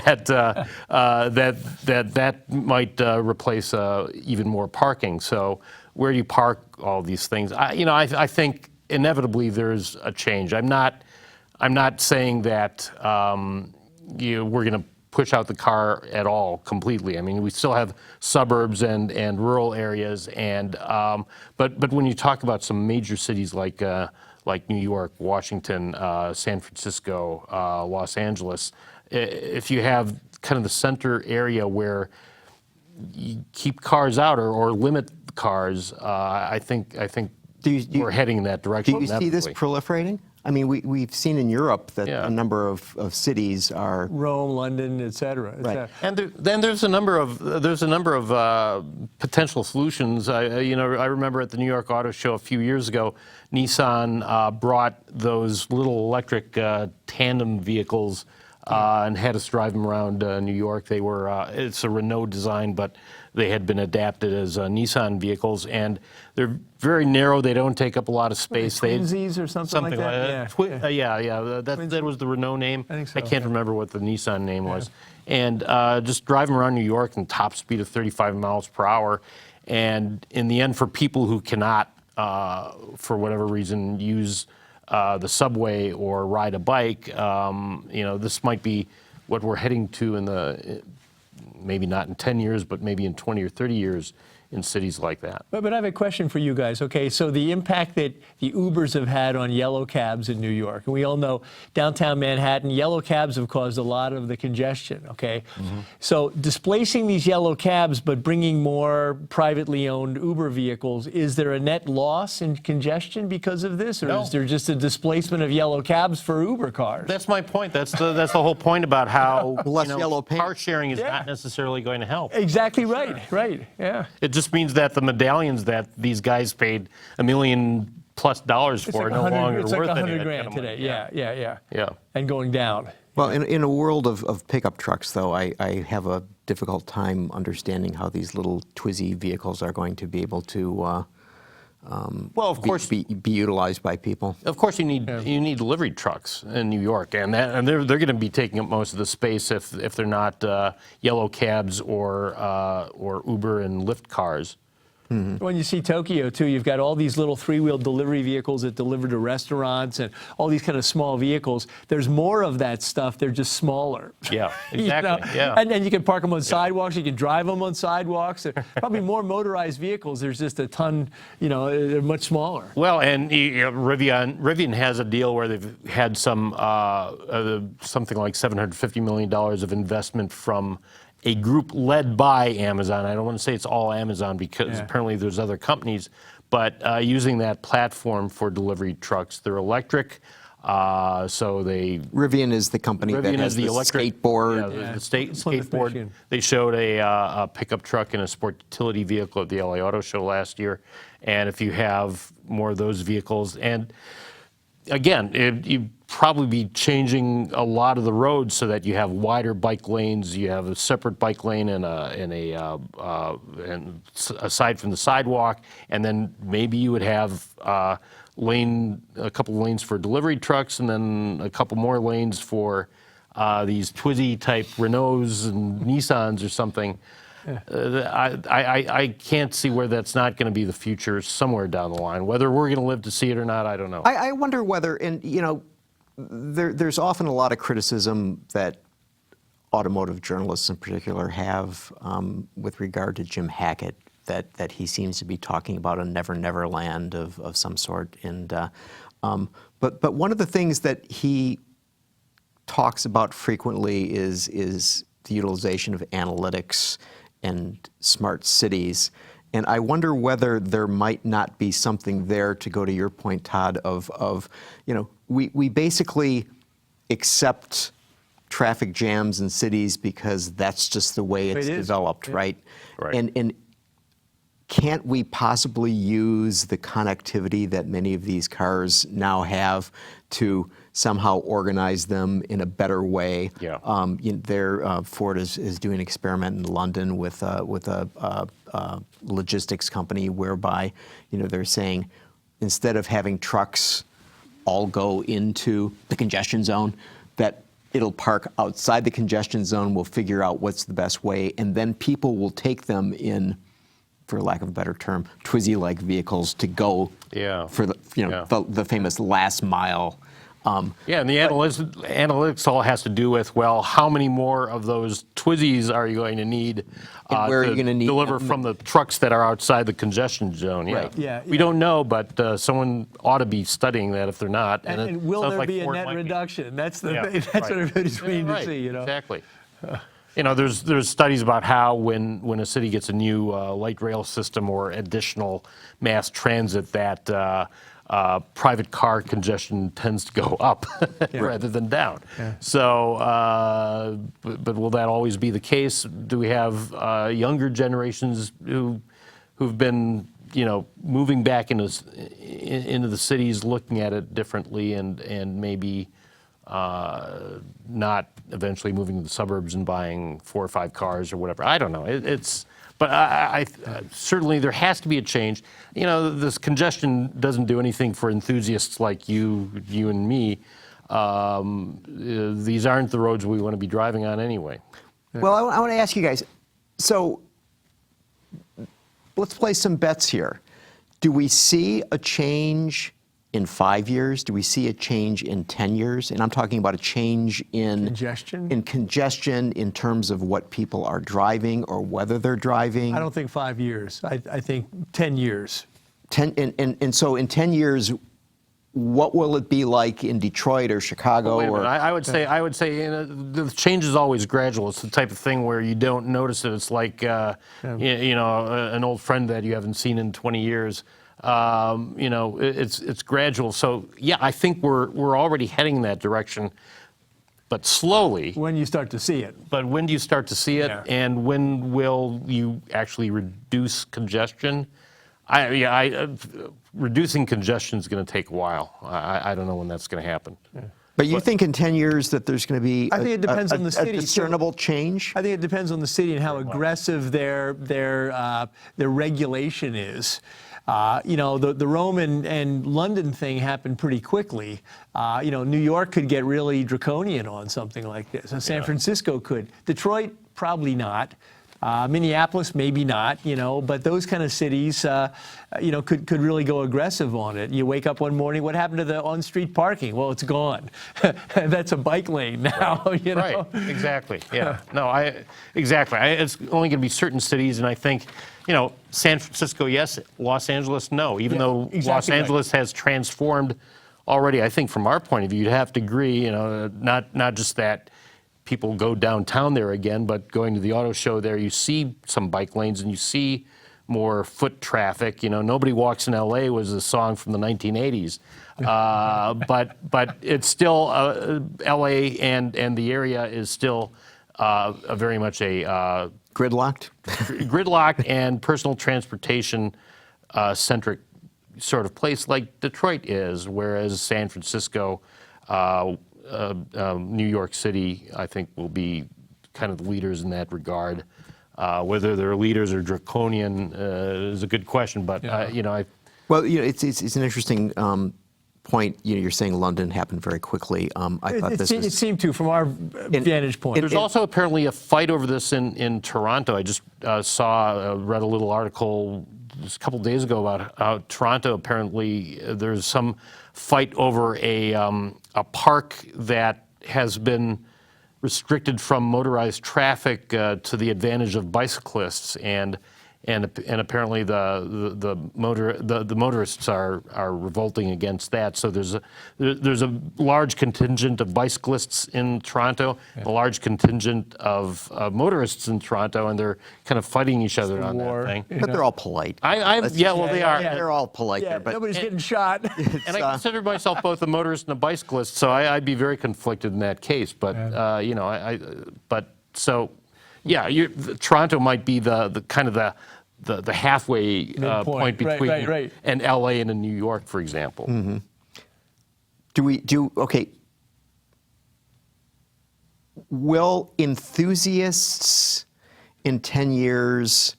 might replace even more parking. So where do you park all these things? I think inevitably there's a change. I'm not saying that we're going to push out the car at all completely. I mean, we still have suburbs and rural areas, and but when you talk about some major cities like New York, Washington, San Francisco, Los Angeles, if you have kind of the center area where you keep cars out or limit cars, I think we're heading in that direction.
Do you see this proliferating? I mean, we've seen in Europe that a number of cities are
Rome, London, et cetera.
Right.
And then there's a number of potential solutions. I remember at the New York Auto Show a few years ago, Nissan brought those little electric tandem vehicles and had us drive them around New York. They were it's a Renault design, but they had been adapted as Nissan vehicles, and they're very narrow. They don't take up a lot of space.
Twinsies or something like that?
That was the Renault name.
I think so,
I can't remember what the Nissan name was. And just driving around New York and top speed of 35 miles per hour. And in the end, for people who cannot, for whatever reason, use the subway or ride a bike, this might be what we're heading to in maybe not in 10 years, but maybe in 20 or 30 years in cities like that.
But I have a question for you guys. Okay, so the impact that the Ubers have had on yellow cabs in New York, and we all know downtown Manhattan, yellow cabs have caused a lot of the congestion, okay? So displacing these yellow cabs but bringing more privately owned Uber vehicles, is there a net loss in congestion because of this, or is there just a displacement of yellow cabs for Uber cars?
That's my point. That's the whole point about how
Less yellow paint.
car sharing is not necessarily going to help.
Exactly right, right, yeah.
It just means that the medallions that these guys paid $1 million+ for are no longer
it's
worth
like
any of
$100
that
grand
kind of money.
today, yeah.
Yeah.
And going down.
Well, in a world of pickup trucks, though, I have a difficult time understanding how these little twizzy vehicles are going to be able to
Well, of course,
be utilized by people.
Of course, you need delivery trucks in New York, and they're going to be taking up most of the space if they're not yellow cabs or Uber and Lyft cars.
When you see Tokyo, too, you've got all these little three-wheel delivery vehicles that deliver to restaurants and all these kind of small vehicles. There's more of that stuff. They're just smaller.
Yeah, exactly. Yeah.
And you can park them on sidewalks. You can drive them on sidewalks. There are probably more motorized vehicles. There's just a ton, they're much smaller.
Well, and Rivian has a deal where they've had some something like $750 million of investment from a group led by Amazon. I don't want to say it's all Amazon because apparently there's other companies, but using that platform for delivery trucks. They're electric, so they...
Rivian is the company that has the
electric
skateboard.
Yeah, the skateboard. They showed a pickup truck and a sport utility vehicle at the LA Auto Show last year. And if you have more of those vehicles, and again, you'd probably be changing a lot of the roads so that you have wider bike lanes, you have a separate bike lane and aside from the sidewalk, and then maybe you would have a couple lanes for delivery trucks, and then a couple more lanes for these Twizy type Renaults and Nissans or something. I can't see where that's not going to be the future somewhere down the line. Whether we're going to live to see it or not, I don't know.
I wonder whether, and there's often a lot of criticism that automotive journalists in particular have with regard to Jim Hackett, that he seems to be talking about a never land of some sort. And but one of the things that he talks about frequently is the utilization of analytics and smart cities. And I wonder whether there might not be something there, to go to your point, Todd, of we basically accept traffic jams in cities because that's just the way it's developed, right?
Right.
And can't we possibly use the connectivity that many of these cars now have to somehow organize them in a better way?
Yeah.
Ford is doing an experiment in London with a logistics company whereby they're saying, instead of having trucks all go into the congestion zone, that it'll park outside the congestion zone. We'll figure out what's the best way, and then people will take them in, for lack of a better term, Twizy-like vehicles to go for the famous last mile.
And the analytics all has to do with, well, how many more of those Twizzies are you going to need
where are you going to need
deliver
them?
from the trucks that are outside the congestion zone? Yeah.
Right.
Yeah,
We don't know, but someone ought to be studying that if they're not.
And
it
will
sounds
there
like
be a
Ford
net
might be.
reduction? That's the
Yeah,
thing. That's
right.
what everybody's waiting to
Right,
see.
Exactly. There's studies about how when a city gets a new light rail system or additional mass transit, that private car congestion tends to go up rather than down.
Yeah.
So, but will that always be the case? Do we have younger generations who've been moving back into the cities, looking at it differently, and maybe not eventually moving to the suburbs and buying 4 or 5 cars or whatever? I don't know. But I certainly there has to be a change. This congestion doesn't do anything for enthusiasts like you and me. These aren't the roads we want to be driving on anyway.
Well, I want to ask you guys, so let's play some bets here. Do we see a change in 5 years? Do we see a change in 10 years? And I'm talking about a change in congestion in terms of what people are driving or whether they're driving.
I don't think 5 years. I think 10 years.
And so in 10 years, what will it be like in Detroit or Chicago?
Wait a minute. I would say the change is always gradual. It's the type of thing where you don't notice it. It's like an old friend that you haven't seen in 20 years. It's gradual. So yeah, I think we're already heading in that direction, but slowly.
When you start to see it.
But when do you start to see it,
Yeah.
and when will you actually reduce congestion? Reducing congestion is going to take a while. I don't know when that's going to happen.
Yeah.
But you think in 10 years that there's going to be
I think it depends on the city.
a discernible change?
I think it depends on the city and how aggressive their regulation is. The Rome and London thing happened pretty quickly. New York could get really draconian on something like this. And San Francisco could. Detroit, probably not. Minneapolis, maybe not, but those kind of cities, could really go aggressive on it. You wake up one morning, what happened to the on-street parking? Well, it's gone. That's a bike lane now,
Right, exactly, yeah. No, exactly. It's only going to be certain cities, and I think, San Francisco, yes. Los Angeles, no. Even though Los Angeles has transformed already, I think from our point of view, you'd have to agree, not just that people go downtown there again, but going to the auto show there, you see some bike lanes and you see more foot traffic. Nobody Walks in L.A. was a song from the 1980s, but it's still L.A. and the area is still very much a gridlocked and personal transportation centric sort of place like Detroit is, whereas San Francisco. New York City, I think, will be kind of the leaders in that regard. Whether they're leaders or draconian is a good question, but
Well, it's an interesting point, you're saying London happened very quickly. I thought
It seemed to, from our vantage point.
There's also apparently a fight over this in Toronto. I just read a little article just a couple days ago about how Toronto, apparently there's some fight over a park that has been restricted from motorized traffic to the advantage of bicyclists, and apparently the motorists are revolting against that. So there's a large contingent of bicyclists in Toronto, a large contingent of motorists in Toronto, and they're kind of fighting each other on that thing.
But they're all polite.
They are.
They're all polite there. But
Nobody's getting shot.
And I consider myself both a motorist and a bicyclist, so I'd be very conflicted in that case. But Toronto might be the kind of the halfway point between and LA and in New York, for example.
Okay. Will enthusiasts in 10 years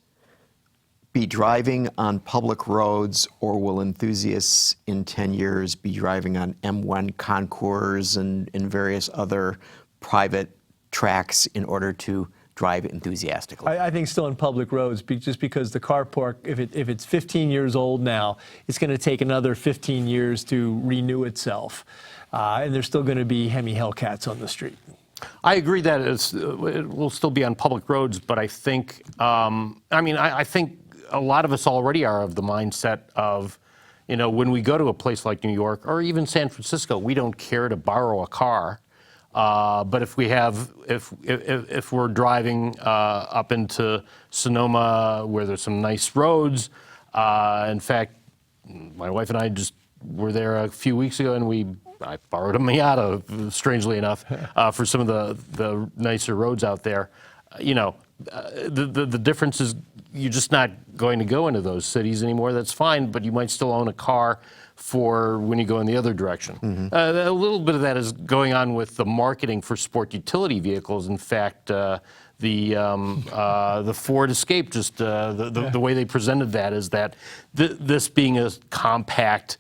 be driving on public roads, or will enthusiasts in 10 years be driving on M1 concours and various other private tracks in order to drive enthusiastically?
I think still on public roads, just because the car park, if it's 15 years old now, it's going to take another 15 years to renew itself. And there's still going to be Hemi Hellcats on the street.
I agree that it will still be on public roads, but I think, I think a lot of us already are of the mindset of, when we go to a place like New York or even San Francisco, we don't care to borrow a car. But if we're driving up into Sonoma, where there's some nice roads, in fact, my wife and I just were there a few weeks ago, and I borrowed a Miata, strangely enough, for some of the nicer roads out there. The difference is you're just not going to go into those cities anymore. That's fine, but you might still own a car for when you go in the other direction. A little bit of that is going on with the marketing for sport utility vehicles. In fact, the Ford Escape, just the way they presented that is that this being a compact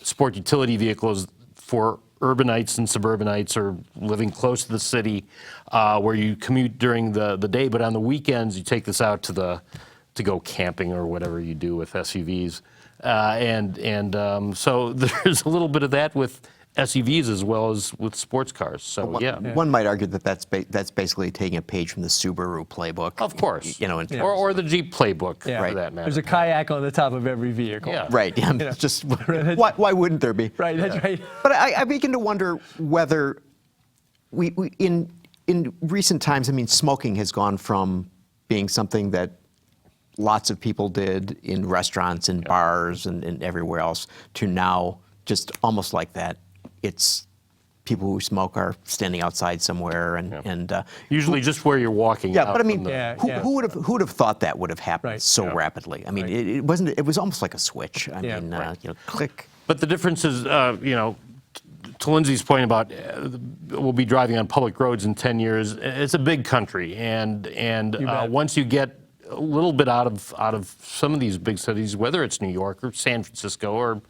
sport utility vehicle is for urbanites and suburbanites, or living close to the city, where you commute during the day, but on the weekends you take this out to go camping or whatever you do with SUVs. So there's a little bit of that with SUVs as well as with sports cars. So
one might argue that that's basically taking a page from the Subaru playbook.
Of course, or the Jeep playbook for that matter.
There's a kayak on the top of every vehicle.
Yeah.
Right. Just why wouldn't there be?
Right. That's right.
But I begin to wonder whether we in recent times, smoking has gone from being something that lots of people did in restaurants and bars and everywhere else to now just almost like that. It's people who smoke are standing outside somewhere and
usually just where you're walking.
Yeah, but who would have thought that would have happened so rapidly? It wasn't. It was almost like a switch. Click.
But the difference is, to Lindsay's point about we'll be driving on public roads in 10 years. It's a big country, and once you get a little bit out of some of these big cities, whether it's New York or San Francisco or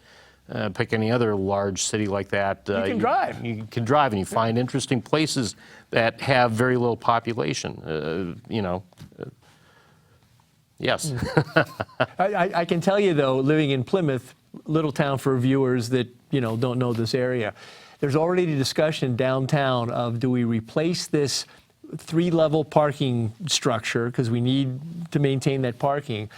pick any other large city like that,
you can drive.
You can drive, and you find interesting places that have very little population. Yes.
I can tell you though, living in Plymouth, little town for viewers that don't know this area, there's already a discussion downtown of, do we replace this 3-level parking structure, because we need to maintain that parking.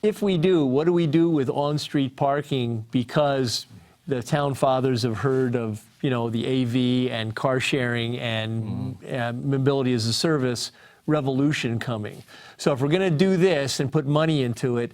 If we do, what do we do with on-street parking? Because the town fathers have heard of, the AV and car sharing and mobility as a service revolution coming. So if we're going to do this and put money into it,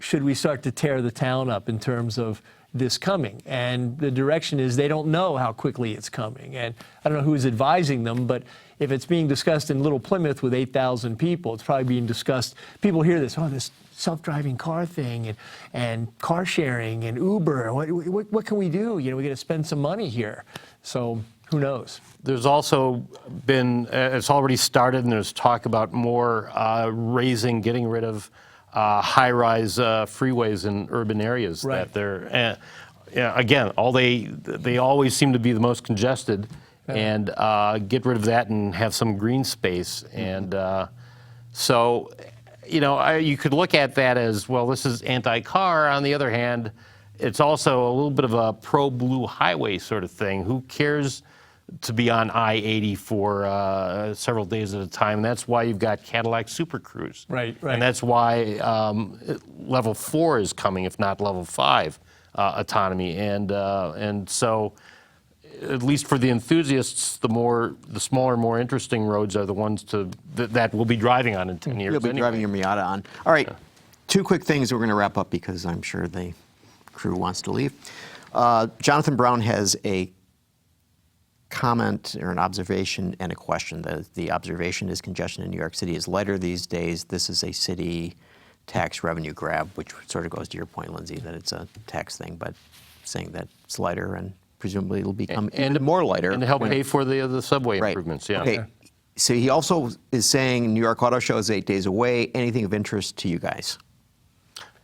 should we start to tear the town up in terms of this coming? And the direction is they don't know how quickly it's coming. And I don't know who's advising them, but if it's being discussed in Little Plymouth with 8,000 people, it's probably being discussed. People hear this, this self-driving car thing and car sharing and Uber. What can we do? We got to spend some money here. So who knows?
There's also been, it's already started, and there's talk about more getting rid of high-rise freeways in urban areas.
Right.
That they're, again, they always seem to be the most congested, and get rid of that and have some green space. And so, you could look at that as, well, this is anti-car. On the other hand, it's also a little bit of a pro-blue highway sort of thing. Who cares to be on I-80 for several days at a time? And that's why you've got Cadillac Super Cruise.
Right.
And that's why level 4 is coming, if not level 5 autonomy. And so, at least for the enthusiasts, the smaller, more interesting roads are the ones that we'll be driving on in 10 years.
You'll be driving your Miata on. All right, 2 quick things we're going to wrap up because I'm sure the crew wants to leave. Jonathan Brown has a comment or an observation and a question. The observation is congestion in New York City is lighter these days. This is a city tax revenue grab, which sort of goes to your point, Lindsay, that it's a tax thing, but saying that it's lighter and presumably it'll become even more lighter.
And to help pay for the subway
Right.
improvements, yeah.
Okay. So he also is saying New York Auto Show is 8 days away. Anything of interest to you guys?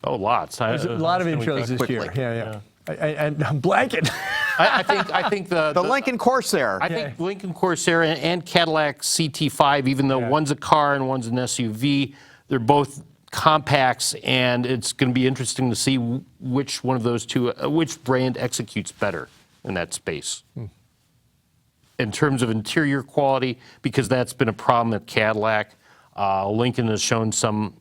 Oh, lots.
There's a lot of intros this year.
quickly.
Yeah. And I'm blanking.
I think
The Lincoln Corsair.
I think Lincoln Corsair and Cadillac CT5, even though one's a car and one's an SUV, they're both compacts, and it's going to be interesting to see which one of those two, which brand executes better in that space. In terms of interior quality, because that's been a problem at Cadillac. Lincoln has shown some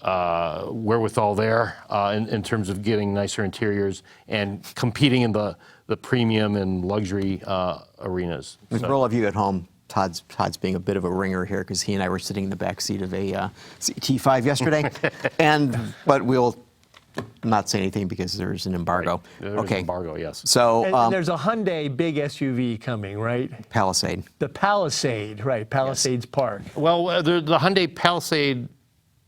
wherewithal there in terms of getting nicer interiors and competing in the premium and luxury arenas.
For all of you at home, Todd's being a bit of a ringer here because he and I were sitting in the back seat of a CT5 yesterday, but we'll not say anything because there's an embargo.
There's an embargo, yes.
So
And there's a Hyundai big SUV coming, right?
Palisade.
The Palisade, right? Palisades Park.
Well, the Hyundai Palisade,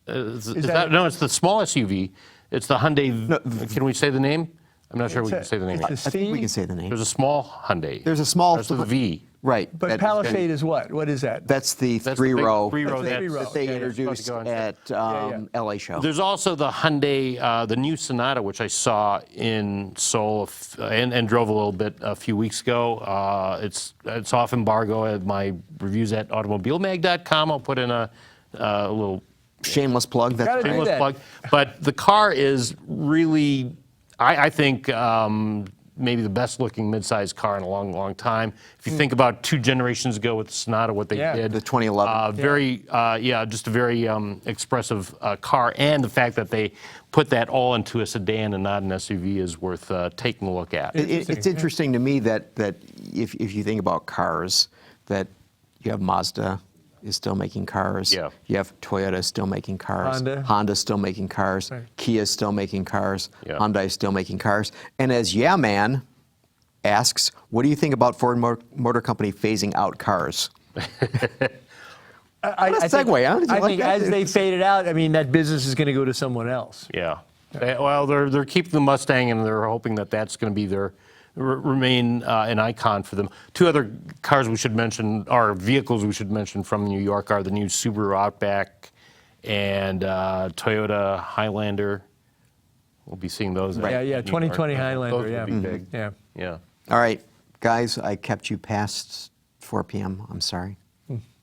is that, no, it's the small SUV. It's the Hyundai, can we say the name? I'm not sure we can say the name.
It's a
I think we
C?
can say the name.
There's a small Hyundai.
There's a small.
There's the V.
Right.
But Palisade is what? What is that?
That's the
That's the big
three-row
three-row
That's the
that-
three-row.
that they
Yeah, yeah.
introduced
Supposed to go on
at LA show.
There's also the Hyundai, the new Sonata, which I saw in Seoul and drove a little bit a few weeks ago. It's off embargo. At my reviews at automobilemag.com. I'll put in a little
Shameless plug.
Gotta
That's
do
right.
shameless
that.
plug. But the car is really, I think, maybe the best looking midsize car in a long, long time. If you think about 2 generations ago with the Sonata, what they did.
The 2011.
Just a very expressive car. And the fact that they put that all into a sedan and not an SUV is worth taking a look at.
It's interesting to me that if you think about cars, that you have Mazda is still making cars.
Yeah.
You have Toyota still making cars.
Honda.
Still making cars.
Right.
Kia is still making cars.
Yeah.
Hyundai is still making cars. And as Yeah Man asks, what do you think about Ford Motor Company phasing out cars?
I
What a segue, huh? Did you
I
like
think
that?
as they fade it out, I mean, that business is going to go to someone else.
Yeah. Well, they're keeping the Mustang, and they're hoping that that's going to be remain an icon for them. 2 other cars we should mention, or vehicles we should mention from New York, are the new Subaru Outback and Toyota Highlander. We'll be seeing those.
Yeah, yeah, 2020 Highlander,
Those
yeah.
will be big.
Yeah.
Yeah.
All right, guys, I kept you past 4 p.m. I'm sorry,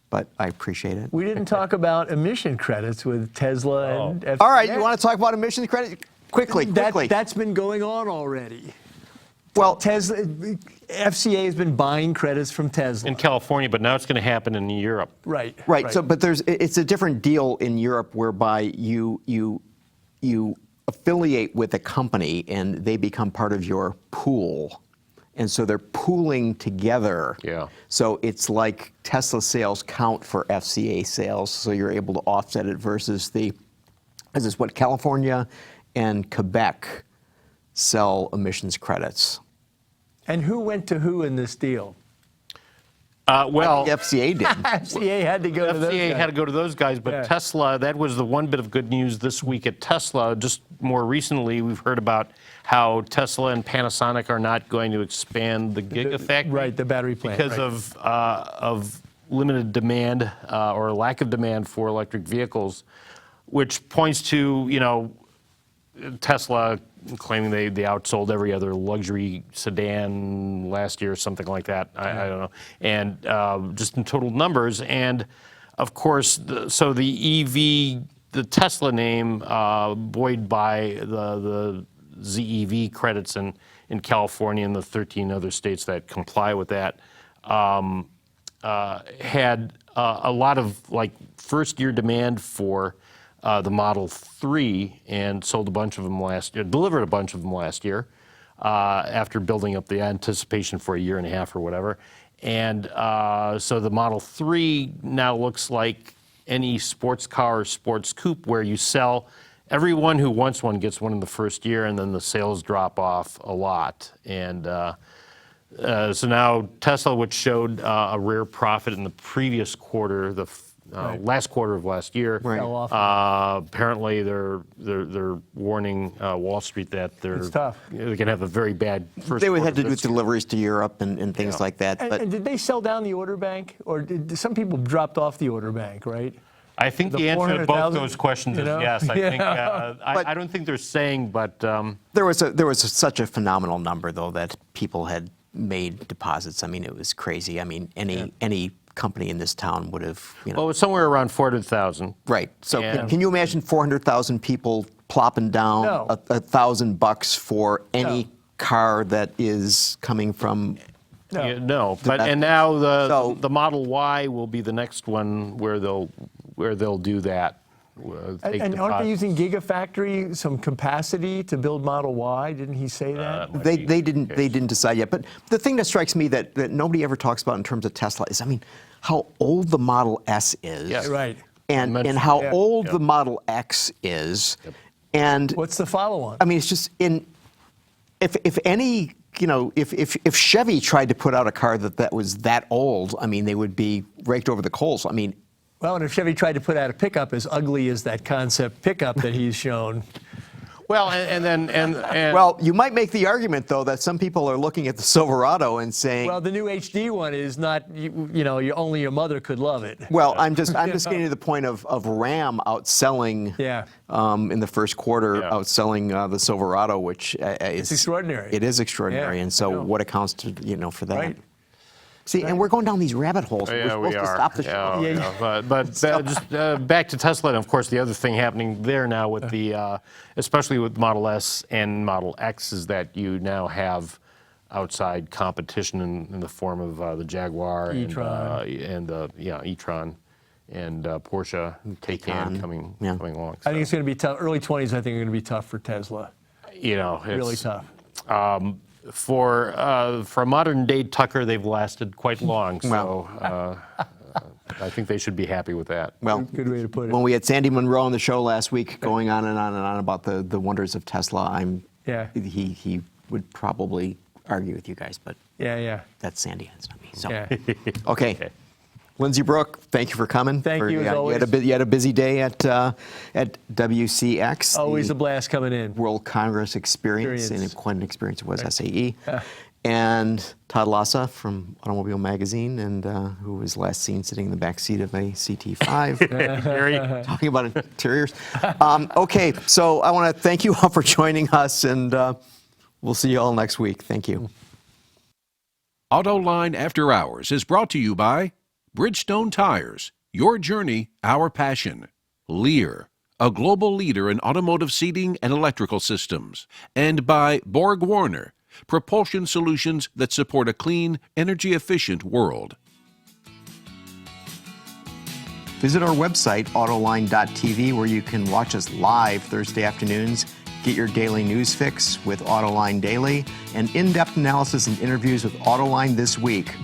but I appreciate it.
We didn't talk about emission credits with Tesla and FCA.
All right, you want to talk about emissions credit? Quickly.
That's been going on already.
Well,
Tesla, FCA has been buying credits from Tesla.
In California, but now it's going to happen in Europe.
Right.
right. So, but it's a different deal in Europe whereby you affiliate with a company and they become part of your pool, and so they're pooling together.
Yeah.
So it's like Tesla sales count for FCA sales, so you're able to offset it versus what California and Quebec sell emissions credits.
And who went to who in this deal?
Well,
The FCA did.
FCA had to go to those
FCA
guys.
had to go to those guys, but
Yeah.
Tesla, that was the one bit of good news this week at Tesla. Just more recently, we've heard about how Tesla and Panasonic are not going to expand the Gigafactory.
Right, the battery plant.
Because
right.
of limited demand or lack of demand for electric vehicles, which points to, Tesla claiming they outsold every other luxury sedan last year, or something like that. I don't know. And just in total numbers. And of course, so the EV, the Tesla name, buoyed by the ZEV credits in California and the 13 other states that comply with that, had a lot of like first-year demand for the Model 3, and sold a bunch of them last year, delivered a bunch of them last year, after building up the anticipation for a year and a half or whatever. And so the Model 3 now looks like any sports car or sports coupe, where you sell, everyone who wants one gets one in the first year, and then the sales drop off a lot. And so now Tesla, which showed a rare profit in the previous quarter, the last quarter of last year,
Fell off.
apparently they're warning Wall Street that they're going to have a very bad first
They
quarter
had to do
this year.
deliveries to Europe and things like that.
And did they sell down the order bank, or did some people dropped off the order bank, right?
I think
The
the answer to both
400,000,
those questions
you
is
know?
yes. I think
Yeah.
I don't think they're saying, but
There was such a phenomenal number, though, that people had made deposits. I mean, it was crazy. I mean, any company in this town would have,
well, it's somewhere around 400,000.
Right. So
And-
can you imagine 400,000 people plopping down
No.
$1,000 for any
No.
car that is coming from?
No.
Yeah, no, but
that-
and now
So-
the Model Y will be the next one where they'll do that. Take
And aren't they
deposits.
using Gigafactory, some capacity to build Model Y? Didn't he say that?
might
They
be
didn't
the
they
case.
didn't decide yet. But the thing that strikes me that nobody ever talks about in terms of Tesla is, I mean, how old the Model S is.
Yes.
Right.
And
Mentioned-
how
Yeah.
old
Yep.
the Model X is. And
What's the follow-on?
I mean, it's just if any, if Chevy tried to put out a car that was that old, I mean, they would be raked over the coals. I mean,
Well, and if Chevy tried to put out a pickup as ugly as that concept pickup that he's shown,
Well, and
well, you might make the argument, though, that some people are looking at the Silverado and saying,
well, the new HD one is not, only your mother could love it.
well, I'm just getting to the point of Ram outselling,
Yeah.
in the first quarter,
Yeah.
outselling the Silverado, which is
extraordinary.
It is extraordinary,
Yeah,
and so
I know.
what accounts to for that?
Right.
See, and we're going down these rabbit holes.
Yeah,
we're supposed
we
to
are.
stop the show.
Yeah. But just back to Tesla, and of course, the other thing happening there now with the, especially with Model S and Model X, is that you now have outside competition in the form of the Jaguar
e-tron.
and e-tron and Porsche Taycan coming along.
I think it's going to be tough. Early 20s, I think, are going to be tough for Tesla.
It's
Really tough.
For a modern day Tucker, they've lasted quite long. So I think they should be happy with that.
Well,
Good way to put it.
when we had Sandy Monroe on the show last week, going on and on and on about the wonders of Tesla,
Yeah.
he would probably argue with you guys, but
Yeah.
that's Sandy, it's not me. So,
Yeah.
okay. Lindsay, Brooke, thank you for coming.
Thank you, as
You
always.
had a busy day at WCX.
Always
the
a blast coming in.
World Congress Experience, and
Experience.
quite an experience it was, SAE. And Todd Lassa from Automobile Magazine, and who was last seen sitting in the back seat of a CT5, talking about interiors. Okay, so I want to thank you all for joining us, and we'll see you all next week. Thank you.
Autoline After Hours is brought to you by Bridgestone Tires, your journey, our passion. Lear, a global leader in automotive seating and electrical systems. And by Borg Warner, propulsion solutions that support a clean, energy-efficient world.
Visit our website, autoline.tv, where you can watch us live Thursday afternoons. Get your daily news fix with Autoline Daily and in-depth analysis and interviews with Autoline This Week.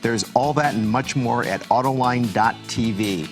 There's all that and much more at autoline.tv.